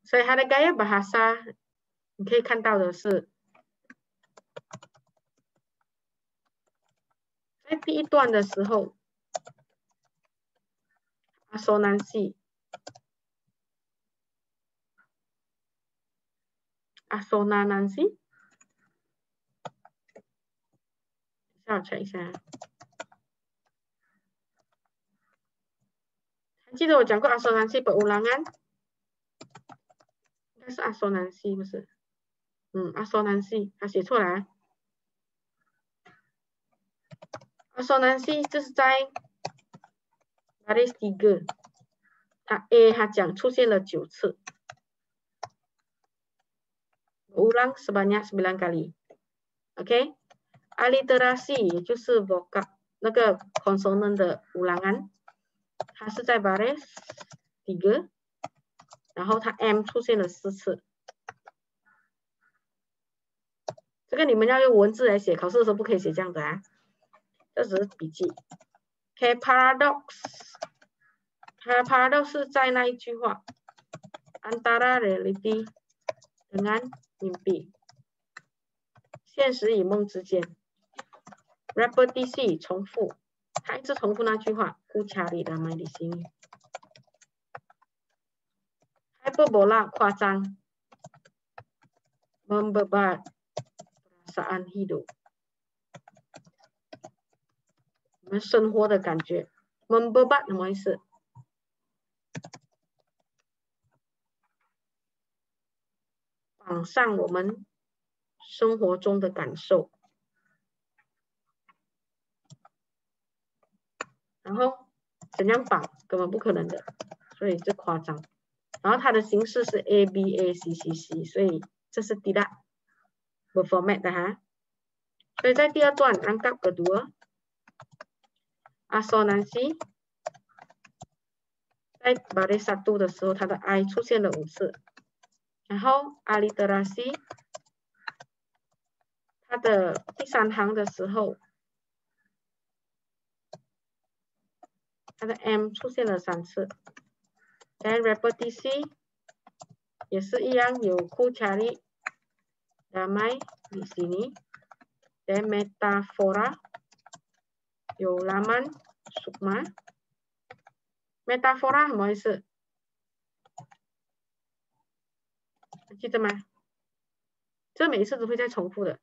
A: 所以它的gaya bahasa， 你可以看到的是，在第一段的时候 ，asonansi， 我查一下。还记得我讲过 asonansi berulangan， 应该是 asonansi 不是？asonansi 他写错了asonansi 这是在 baris 3， 他讲出现了9次。ulang sebanyak 9 kali。 OK， aliterasi 也就是 vocab 那个 consonant 的ulangan， 它是在 baris 3， 然后它 M 出现了4次。这个你们要用文字来写，考试的时候不可以写这样的这只是笔记。OK， paradox， paradox 是在那一句话 antara reality dengan mimpi， 现实与梦之间。repetisi 重复，他一直重复那句话 ku cari damai di sini。 hyperbola 夸张 membebat perasaan hidup， 我们生活的感觉 membebat 什么意思？绑上我们生活中的感受。然后怎样绑根本不可能的，所以这夸张。然后它的形式是 ABACCC， 所以这是tidak berformat的哈。所以在第二段 rangkap kedua asonansi 在 baris 1的时候，它的 I 出现了5次。然后 aliterasi 它的第3行的时候，它的 M 出现了3次。Dan repetisi 也是一样，有 ku cari damai di sini. Dan metafora 有 laman sukma。metafora 什么意思？记得吗？这每一次都会再重复的。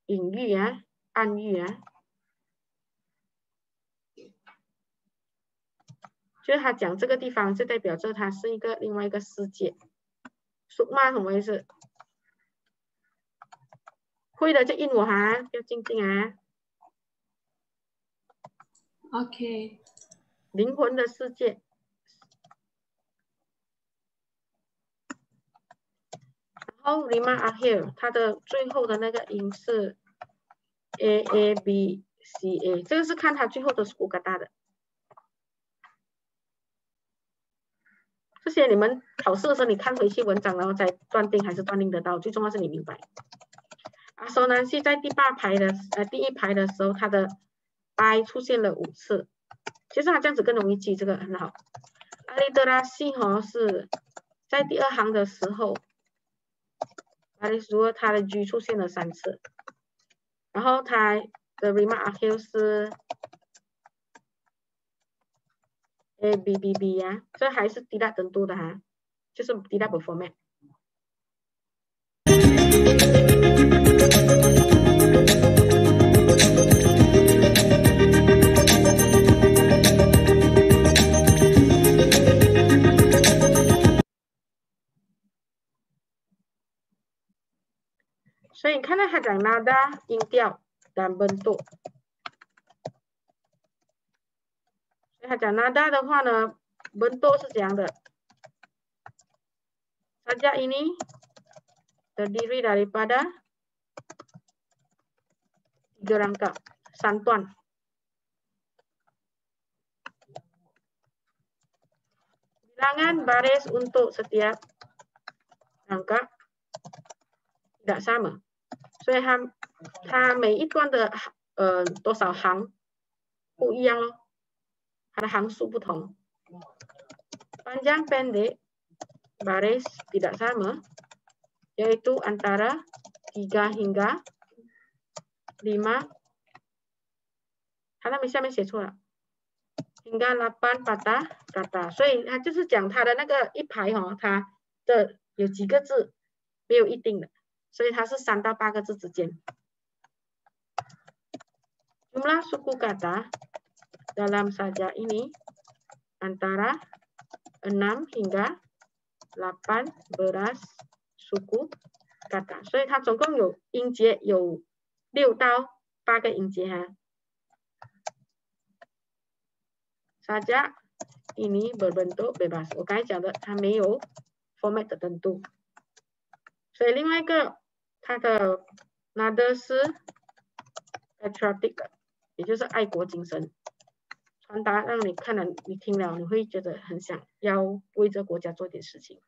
A: 隐喻啊，暗喻啊，就是他讲这个地方，就代表着它是另外一个世界。sukma 什么意思？会的就应我哈，要静静啊。
B: OK。
A: 灵魂的世界。然后 rima akhir 它的最后的那个音是 AABCA， 这个是看它最后的 suku kata 的。这些你们考试的时候你看回去文章，然后再断定还是断定得到，最重要是你明白。asonansi 在第1排的时候，它的 I 出现了5次。其实它这样子更容易记，这个很好。aliterasi 是在第2行的时候。baris 2它的 G 出现了3次，然后它的 rima akhir 是 ABBB 呀，这还是 tidak tentu 的哈，就是 tidak berformat。所以你看到它讲 nada 音调 dan bentuk， 所以它讲 nada 的话呢 bentuk 是这样的。sajak ini terdiri daripada 3 rangkap 3 段。bilangan baris untuk setiap rangkap tidak sama。所以它每一段的多少行不一样咯，它的行数不同。panjang pendek baris tidak sama, yaitu antara 3 hingga 5。它那边下面写错了 ，hingga 8 patah kata， 所以它就是讲它的那个一排它的有几个字没有一定的。所以它是3到8个字之间。Jumlah suku kata dalam sajak ini antara 6 hingga 18 suku kata， 所以它总共有音节有6到8个音节哈。sajak ini berbentuk bebas， 我刚才讲的它没有 format 的程度。所以另外一个它的 nada 是 patriotic 的，也就是爱国精神传达，让你看了你听了你会觉得很想要为这国家做点事情。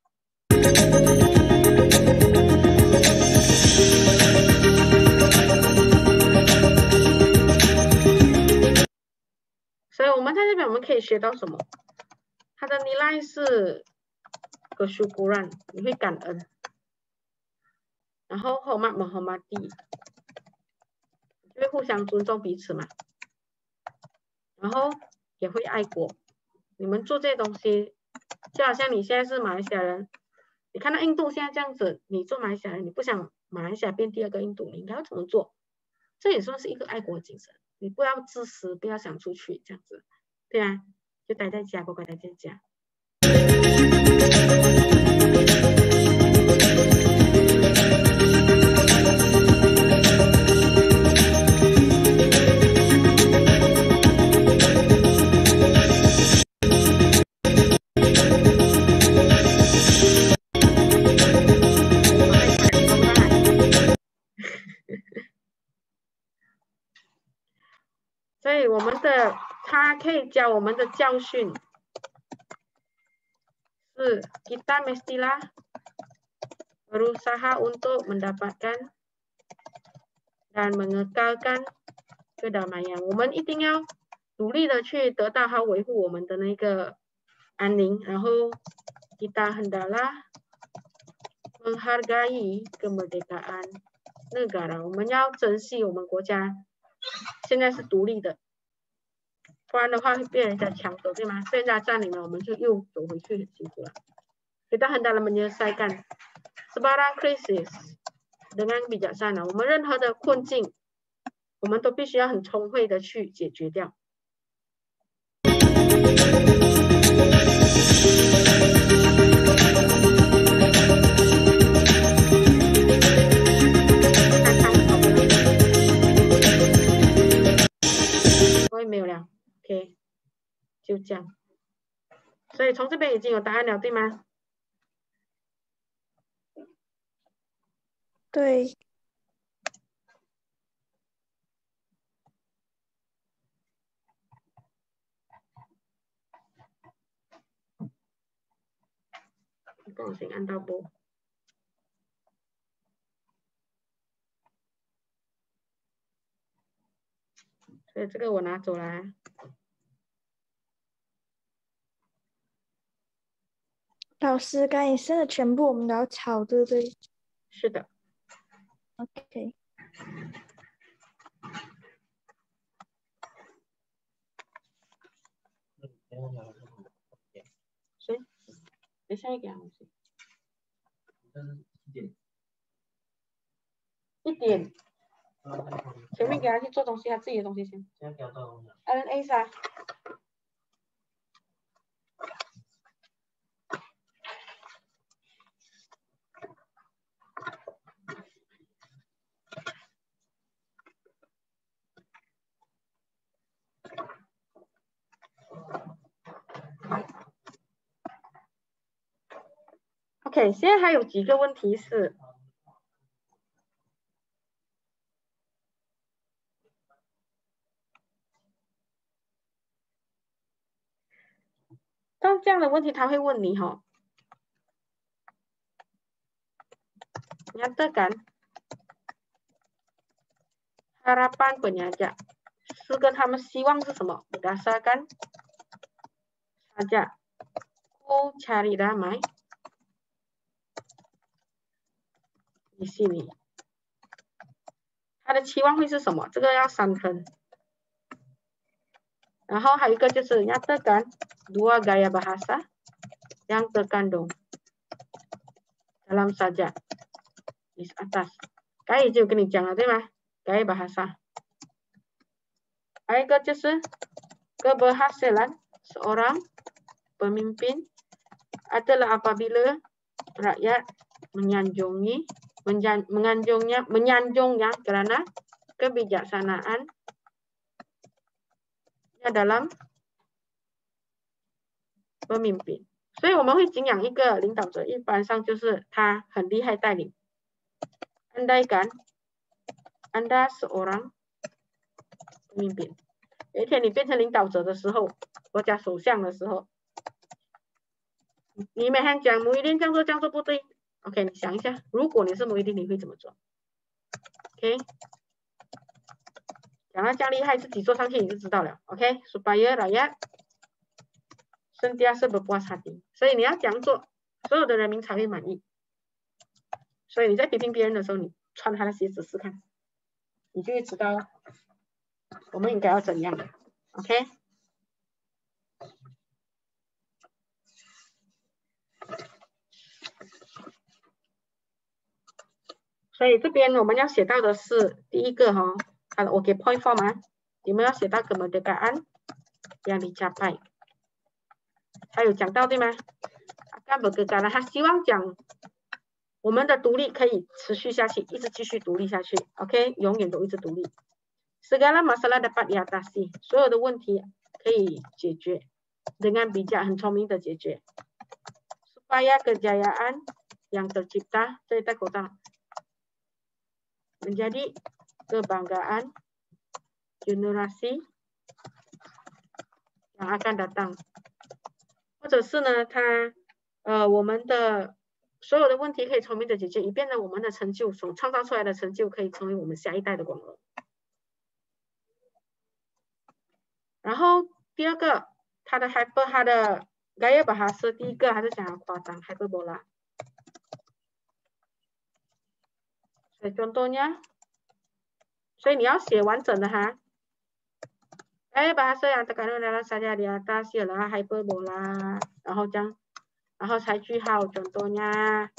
A: 所以我们在这边我们可以学到什么？它的 nilai 是 kesyukuran， 你会感恩。然后 hormat menghormati， 就会互相尊重彼此嘛。然后也会爱国。你们做这些东西，就好像你现在是马来西亚人，你看到印度现在这样子，你做马来西亚人，你不想马来西亚变第2个印度，你应该要怎么做？这也算是一个爱国精神。你不要自私，不要想出去这样子，对啊，就待在家，乖乖待在家。以他可以教我们的教训是 kita mestilah berusaha untuk mendapatkan dan mengekalkan kedamaian。我们一定要努力的去得到和维护我们的那个安宁，然后 kita hendaklah menghargai kemerdekaan negara。我们要珍惜我们国家现在是独立的，不然的话会被人家抢走，对吗？被人家占领了，我们就又走回去，很辛苦了。Kita hendaklah menyelesaikan sebarang krisis dengan bijaksana。我们任何的困境，我们都必须要很聪慧的去解决掉。没有了 ，OK， 就这样。所以从这边已经有答案了，对吗？
C: 对。
A: 不行，按到播。所以这个我拿走了。
C: 老师，刚才你剩的全部我们都要抄，对不对？
A: 是的。
C: OK。
A: 谁？等下一个啊，一点。前面给他去做东西，他自己的东西先。LNA 噻。OK， 现在还有几个问题是，像这样的问题他会问你哈，nyatakan harapan penyajak， 是跟他们希望是什么 ？berdasarkan sajak ku cari damai。di sini， 他的期望会是什么？这个要3分。然后还有一个就是nyatakan dua gaya bahasa yang terkandung dalam sajak di atas。刚才已经有跟你讲了，对吗？ gaya bahasa。还有一个就是 keberhasilan seorang pemimpin adalah apabila rakyat menyanjungnya karena kebijaksanaan dalam pemimpin。所以我们会敬仰一个领导者，一般上就是他很厉害带领。Andaikan Anda seorang pemimpin， 有一天你变成领导者的时候，国家首相的时候，你每天讲某一天这样做不对。OK， 你想一下，如果你是某一天，你会怎么做 ？OK， 讲到这样厉害，自己做上去你就知道了。OK，supaya rakyat sentiasa berpuas hati， 所以你要这样做，所有的人民才会满意。所以你在批评别人的时候，你穿他的鞋子试看，你就会知道我们应该要怎样。OK。所以这边我们要写到的是第一个哈，我给 point form 啊，你们要写到kemerdekaan yang dicapai， 还有讲到对吗？akan berkekalan， 他希望讲我们的独立可以持续下去，一直继续独立下去 ，OK， 永远都一直独立。segala masalah dapat diatasi， 所有的问题可以解决 dengan bijak， 很聪明的解决。supaya kejayaan yang tercipta， 这里戴口罩。menjadi kebanggaan generasi yang akan datang，或者是呢，我们的所有的问题可以聪明的解决，以便呢我们的成就所创造出来的成就可以成为我们下一代的广荣。然后第二个，它的 gaya bahasa， 第一个还是讲夸张 hyperbola。所以 contohnya， 所以你要写完整的哈。gaya bahasa yang terkandung dalam saja di atas ialah hyperbola， 然后这样，然后才句号 contohnya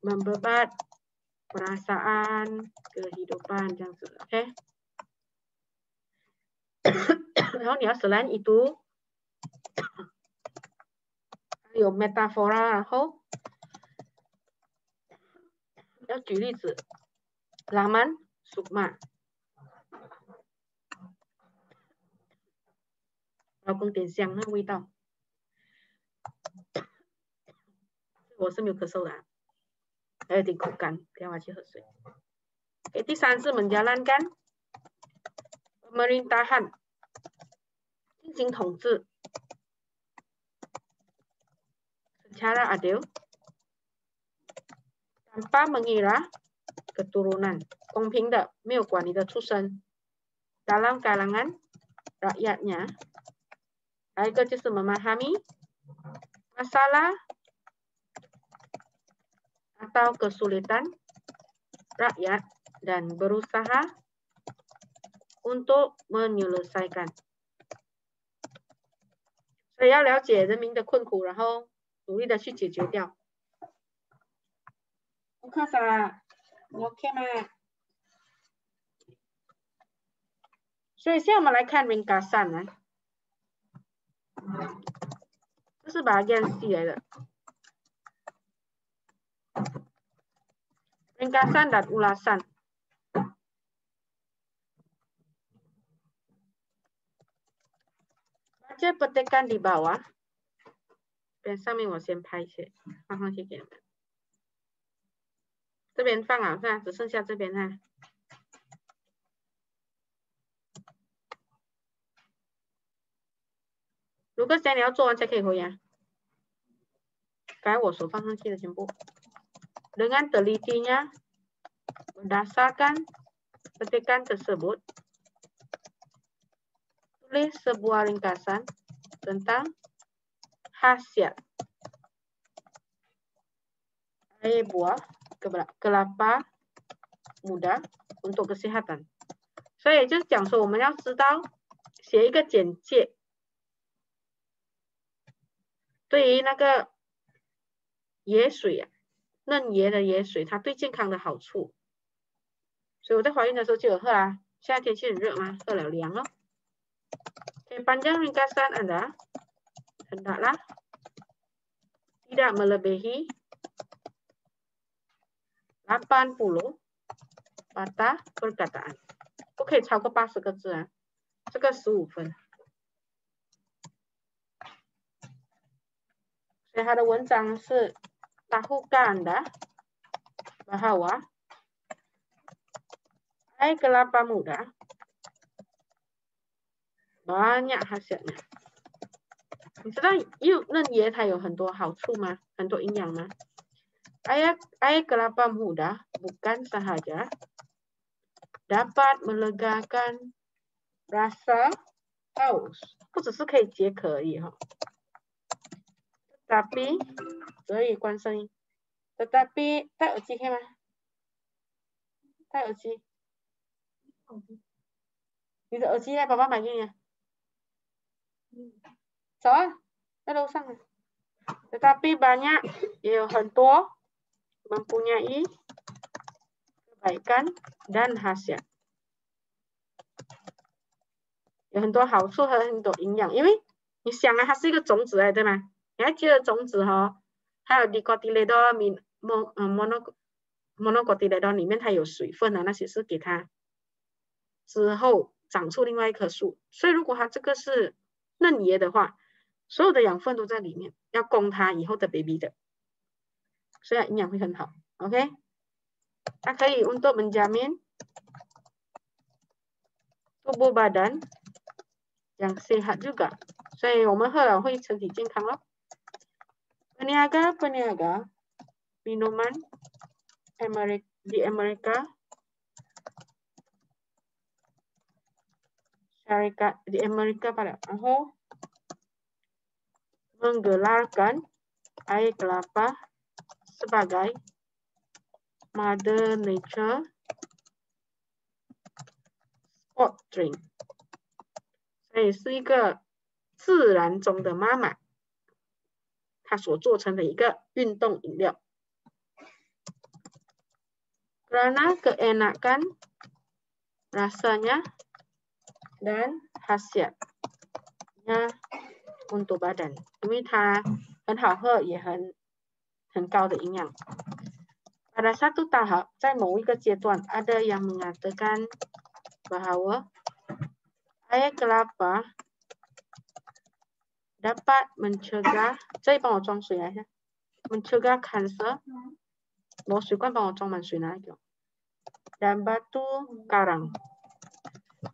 A: membebat perasaan kehidupan 这样子 ，OK。然后你要selain itu， 还有 metafora， 然后要举例子 ，laman sukma， 老公点香那味道。我是没有咳嗽的、啊，还有点口干，等下我去喝水。第三是 menjalankan pemerintahan， 进行统治 secara adil tanpa mengira keturunan， 公平的，没有管你的出身 dalam kalangan rakyatnya。还有一个就是 memahami masalah atau kesulitan rakyat dan berusaha untuk menyelesaikan。所以要了解人民的困苦，然后努力的去解决掉。看啥？你 OK 吗？所以现在我们来看 ringkasan 啊，这是bagian C 来的。ringkasan dan ulasan。baca petikan di bawah， 上面我先拍写，放上去给你们。这边放好，看只剩下这边哈。如果现在你要做完才可以回啊。该我所放上去的全部。Dengan telitinya berdasarkan petikan tersebut， tulis sebuah ringkasan tentang khasiat air buah kelapa muda untuk kesehatan。所以就是讲说，我们要知道写一个简介，对于那个椰水啊，嫩椰的椰水，它对健康的好处。所以我在怀孕的时候就有喝啊，现在天气很热嘛，喝了凉咯。Panjang ringkasan Anda hendaklah tidak melebihi 80 kata perkataan， 不可以超过80个字啊，这个15分。所以它的文章是 tahukah Anda bahwa air kelapa muda banyak khasiatnya。你知道嫩椰它有很多好处吗？很多营养吗？ air kelapa muda bukan sahaja dapat melegakan rasa haus， 不只是可以解渴而已哈。tetapi， 所以关声音。tetapi 戴耳机可以吗？戴耳机。你的耳机呢？爸爸买给你啊。走啊，在楼上啊。tetapi banyak 也有很多 mempunyai kebaikan dan khasiat， 有很多好处和很多营养。因为你想啊，它是一个种子来对吗？你还记得种子哈，还有 dicotyledon monocotyledon 里面它有水分啊，那些是给它之后长出另外一棵树。所以如果它这个是嫩椰的话，所有的养分都在里面，要供它以后的 baby 的，所以营养会很好。OK， 它可以untuk menjamin tubuh badan yang sehat juga 所以我们喝了会身体健康咯。Peniaga minuman di Amerika Syarikat di Amerika pada menggelarkan air kelapa sebagai Mother Nature sport drink， 所以是一个自然中的妈妈，她所做成的一个运动饮料。Karena keenakan rasanya dan khasiatnya untuk badan， 因为它很好喝，也很高的营养。Pada satu tahap， 在某一个阶段 ada yang mengatakan bahwa air kelapa dapat mencegah， 这里帮我装水来一下 ，mencegah kanker， 我水罐帮我装满水拿一个 ，dan batu karang。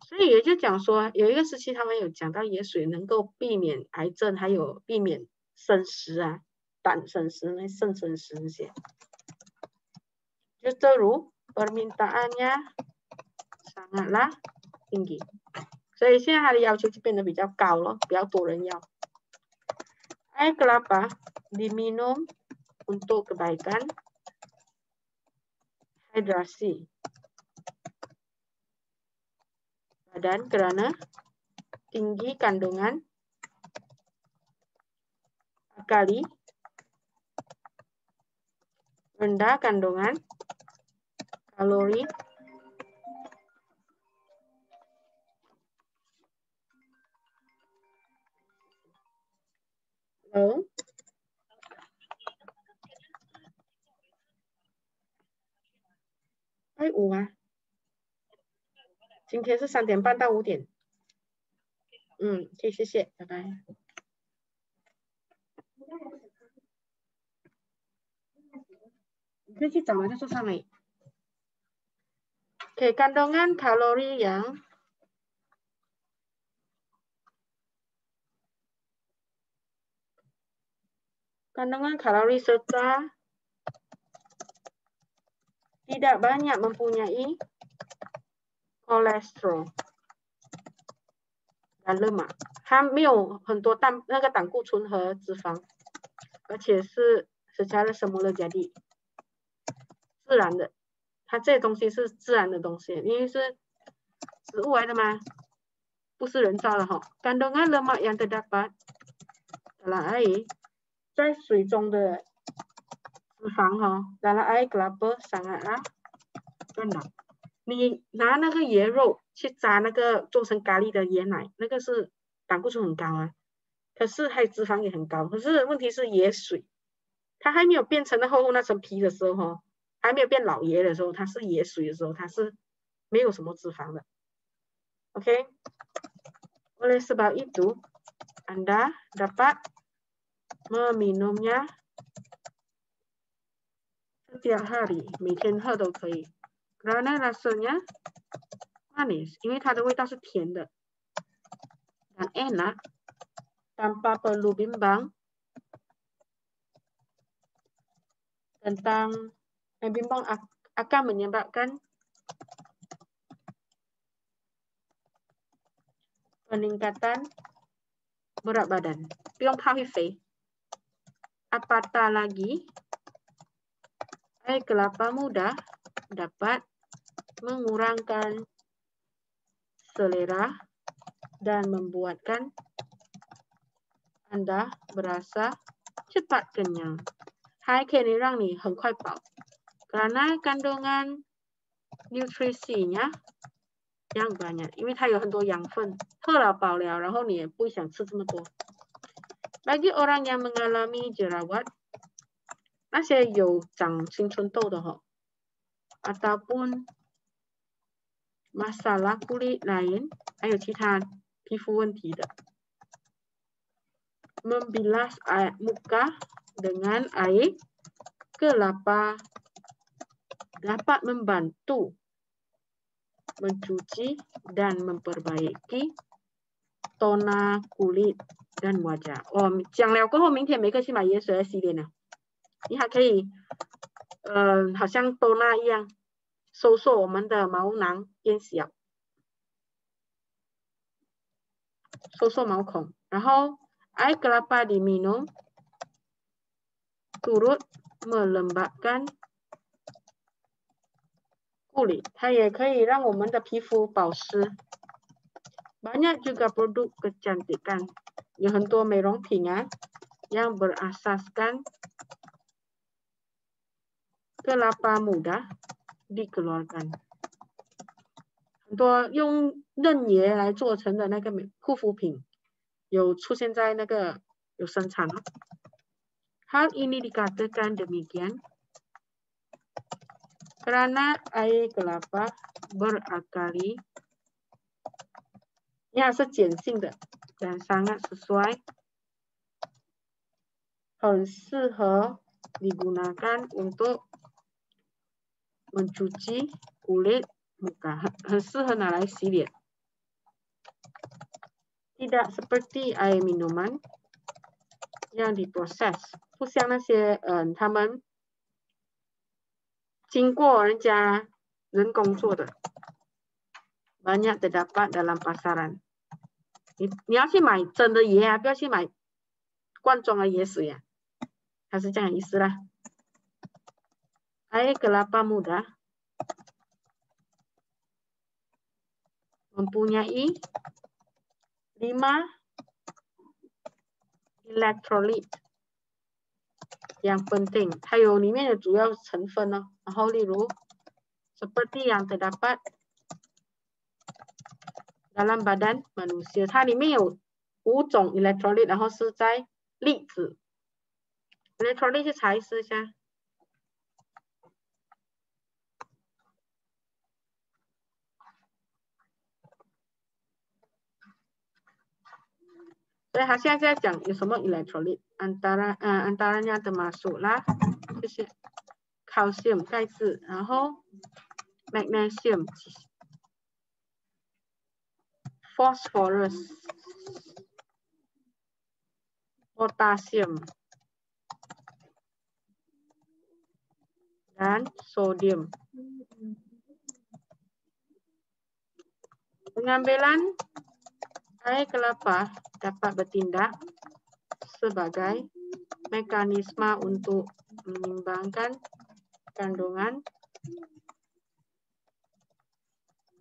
A: 所以也就讲说，有一个时期他们有讲到椰水能够避免癌症，还有避免生食啊，胆生食、肾生食那些。Justru permintaannya sangatlah tinggi， 所以现在它的要求就变得比较高了，比较多人要。Air kelapa diminum untuk kebaikan hidrasi badan karena tinggi kandungan alkali, rendah kandungan kalori, Hello， 拜五啊，今天是3点半到5点。可以，谢谢，拜拜。你可以去找那个坐上来。Oke, kandungan kalori yang serta tidak banyak mempunyai kolesterol dan lemak， 它没有很多胆固醇和脂肪，而且是 secara semula jadi 自然的，它这些东西是自然的东西，因为是植物来的嘛，不是人造的哈。Kandungan lemak yang terdapat dalam air， 在水中的脂肪哈 dalam air kelapa sangatlah rendah。你拿那个椰肉去炸那个做成咖喱的椰奶，那个是胆固醇很高啊，可是还有脂肪也很高。可是问题是椰水，它还没有变成那厚厚那层皮的时候，还没有变老椰的时候，它是椰水的时候，它是没有什么脂肪的。OK， oleh sebab itu Anda dapat meminumnya setiap hari， 每天喝都可以。Karena rasanya manis， 因为它的味道是甜的。Dan enak tanpa perlu bimbang tentang bimbang akan menyebabkan peningkatan berat badan， 不用怕会肥。Apatah lagi air kelapa muda dapat mengurangkan selera dan membuatkan Anda berasa cepat kenyang， 还可以让你很快饱。Karena kandungan nutrisinya yang banyak， 因为它有很多养分，喝了饱了，然后你也不会想吃这么多。Bagi orang yang mengalami jerawat， 那些有长青春痘的ataupun masalah kulit lain， 还有其他皮肤问题的 ，membilas air muka dengan air kelapa dapat membantu mencuci dan memperbaiki tona kulit dan wajah.讲了过后，明天每个去买盐水来洗脸了。你还可以，好像多纳一样，收缩我们的毛囊变小，收缩毛孔。然后air kelapa diminum turut melembabkan kulit， 它也可以让我们的皮肤保湿。Banyak juga produk kecantikan， 有很多美容品啊yang berasaskan kelapa muda dikeluarkan， 很多用嫩叶来做成的那个护肤品有出现在那个有生产了。Hal ini dikatakan demikian karena air kelapa berakari， 它是碱性的 dan sangat sesuai， 很适合digunakan untuk mencuci kulit muka， 很适合拿来洗脸。Tidak seperti air minuman yang diproses， 不像那些他们经过人家人工做的 banyak terdapat dalam pasaran。 你要去买真的椰啊，不要去买罐装的椰水啊，它是这样的意思啦。Air kelapa muda mempunyai 5 elektrolit yang penting， 它有里面的主要成分哦。然后例如 seperti yang terdapat dalam badan manusia， 它里面有5种 electrolyte， 然后是在粒子。electrolyte 去查一下。所以他现在在讲有什么 electrolyte， antaranya termasuklah 这些 calcium 钙质，然后 magnesium phosphorus potassium dan sodium。 Pengambilan air kelapa dapat bertindak sebagai mekanisme untuk menyimbangkan kandungan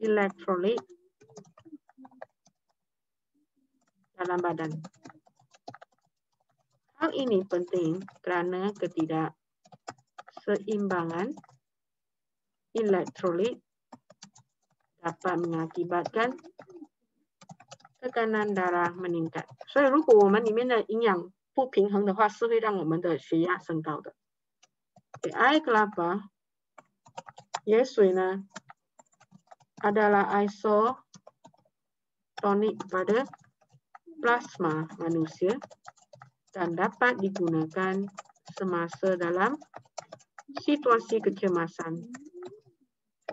A: elektrolit dalam badan. Hal ini penting kerana ketidakseimbangan elektrolit dapat mengakibatkan tekanan darah meningkat。 所以如果我们里面的营养不平衡的话，是会让我们的血压升高的。Air kelapa 椰水呢 adalah isotonik pada plasma manusia dan dapat digunakan semasa dalam situasi kecemasan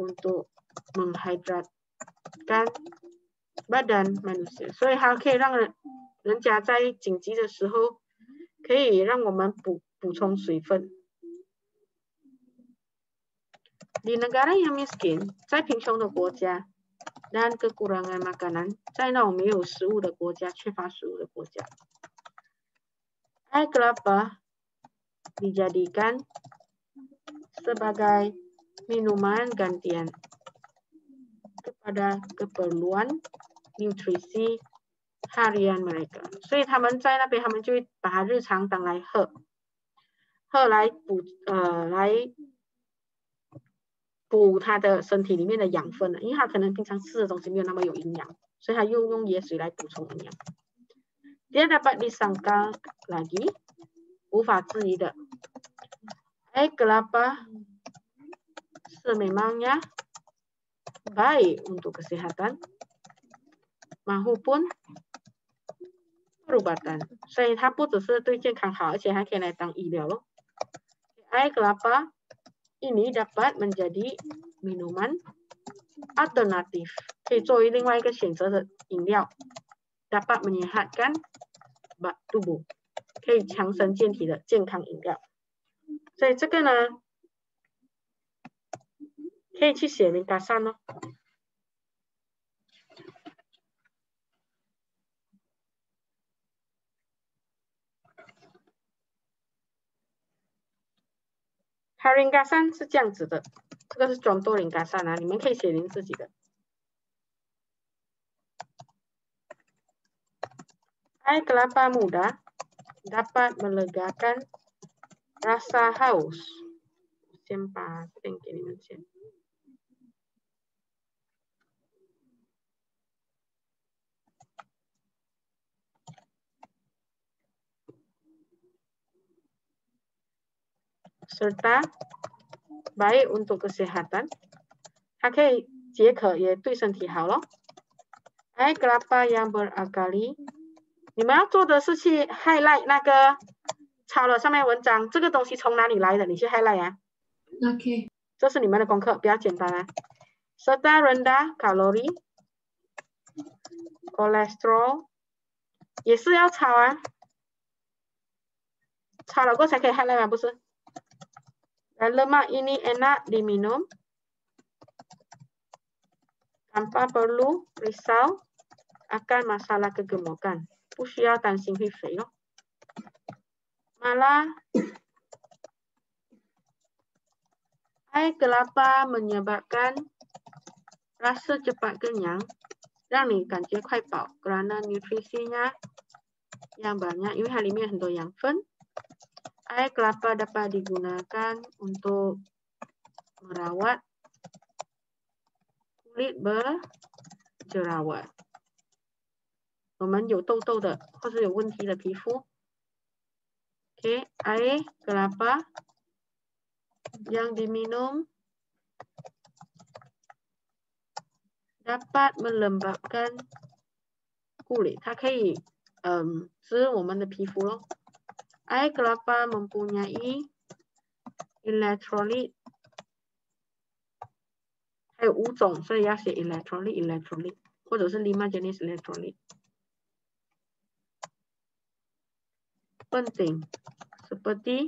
A: untuk menghidratkan badan manusia， 所以它可以让人家在紧急的时候可以让我们补充水分。Di negara yang miskin， 在贫穷的国家 dan kekurangan makanan， 在那种没有食物的国家，缺乏食物的国家 air kelapa dijadikan sebagai minuman gantian kepada keperluan nutrisi harian mereka， 所以他们在那边，他们就会把它日常当来喝来补他的身体里面的养分，因为他可能平常吃的东西没有那么有营养，所以他用椰水来补充营养。Dia dapat disangkal lagi， 无法质疑的 air kelapa sememangnya baik untuk kesehatan maupun perubatan， 所以它不只是对健康好，而且还可以来当医疗咯。Air kelapa ini dapat menjadi minuman alternatif， 可以作为另外一个选择的饮料， dapat menyehatkan obat tubuh，可以强身健体的健康饮料。所以这个呢，可以去写ringkasan哦。它ringkasan是这样子的，这个是contoh ringkasan啊，你们可以写您自己的。Air kelapa muda dapat melegakan rasa haus. 先把这边给你们先。serta baik untuk kesehatan， 它可以解渴，也对身体好咯。Air kelapa yang berakali， 你们要做的是去 highlight 那个抄了上面文章，这个东西从哪里来的，你去 highlight 啊。
B: OK，
A: 这是你们的功课，比较简单啊。serta rendah kalori， cholesterol 也是要抄啊，抄了过后才可以 highlight 嘛，不是？ Dan lemak ini enak diminum tanpa perlu risau akan masalah kegemukan， 不需要担心会肥哦。Malah air kelapa menyebabkan rasa cepat kenyang， 让你感觉快饱 kerana nutrisinya yang banyak， 因为它里面很多养分。Air kelapa dapat digunakan untuk merawat kulit berjerawat， 我们有痘痘的或者有问题的皮肤。Okay, air kelapa yang diminum dapat melembabkan kulit， 它可以滋我们的皮肤咯。Air kelapa mempunyai electrolyte， 还有5种，所以要写 electrolyte 或者是 5 jenis electrolyte。 penting seperti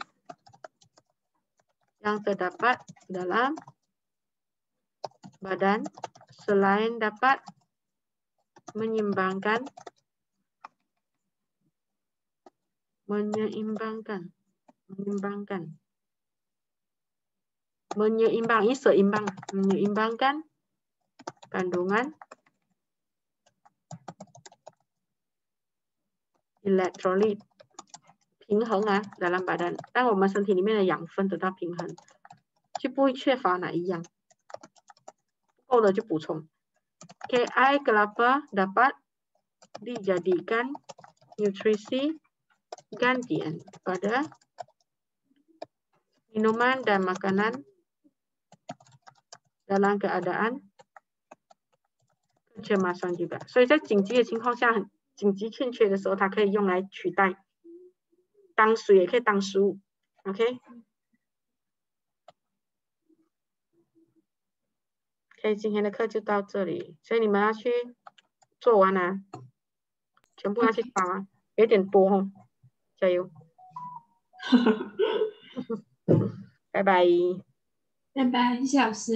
A: yang terdapat dalam badan, selain dapat menyeimbangkan menyeimbangkan kandungan electrolyte， 平衡啊 dalam badan， 让我们身体里面的养分得到平衡，就不会缺乏哪一样，不够的就补充。Okay, air kelapa dapat dijadikan nutrisi gantian pada minuman dan makanan dalam keadaan kecemasan juga， 所以在紧急的情况下，紧急欠缺的时候，它可以用来取代，当水也可以当食物。OK， OK， 今天的课就到这里，所以你们要去做完啊，全部要去抄啊，有点多哦，加油，拜拜。
B: 拜拜，谢谢老师。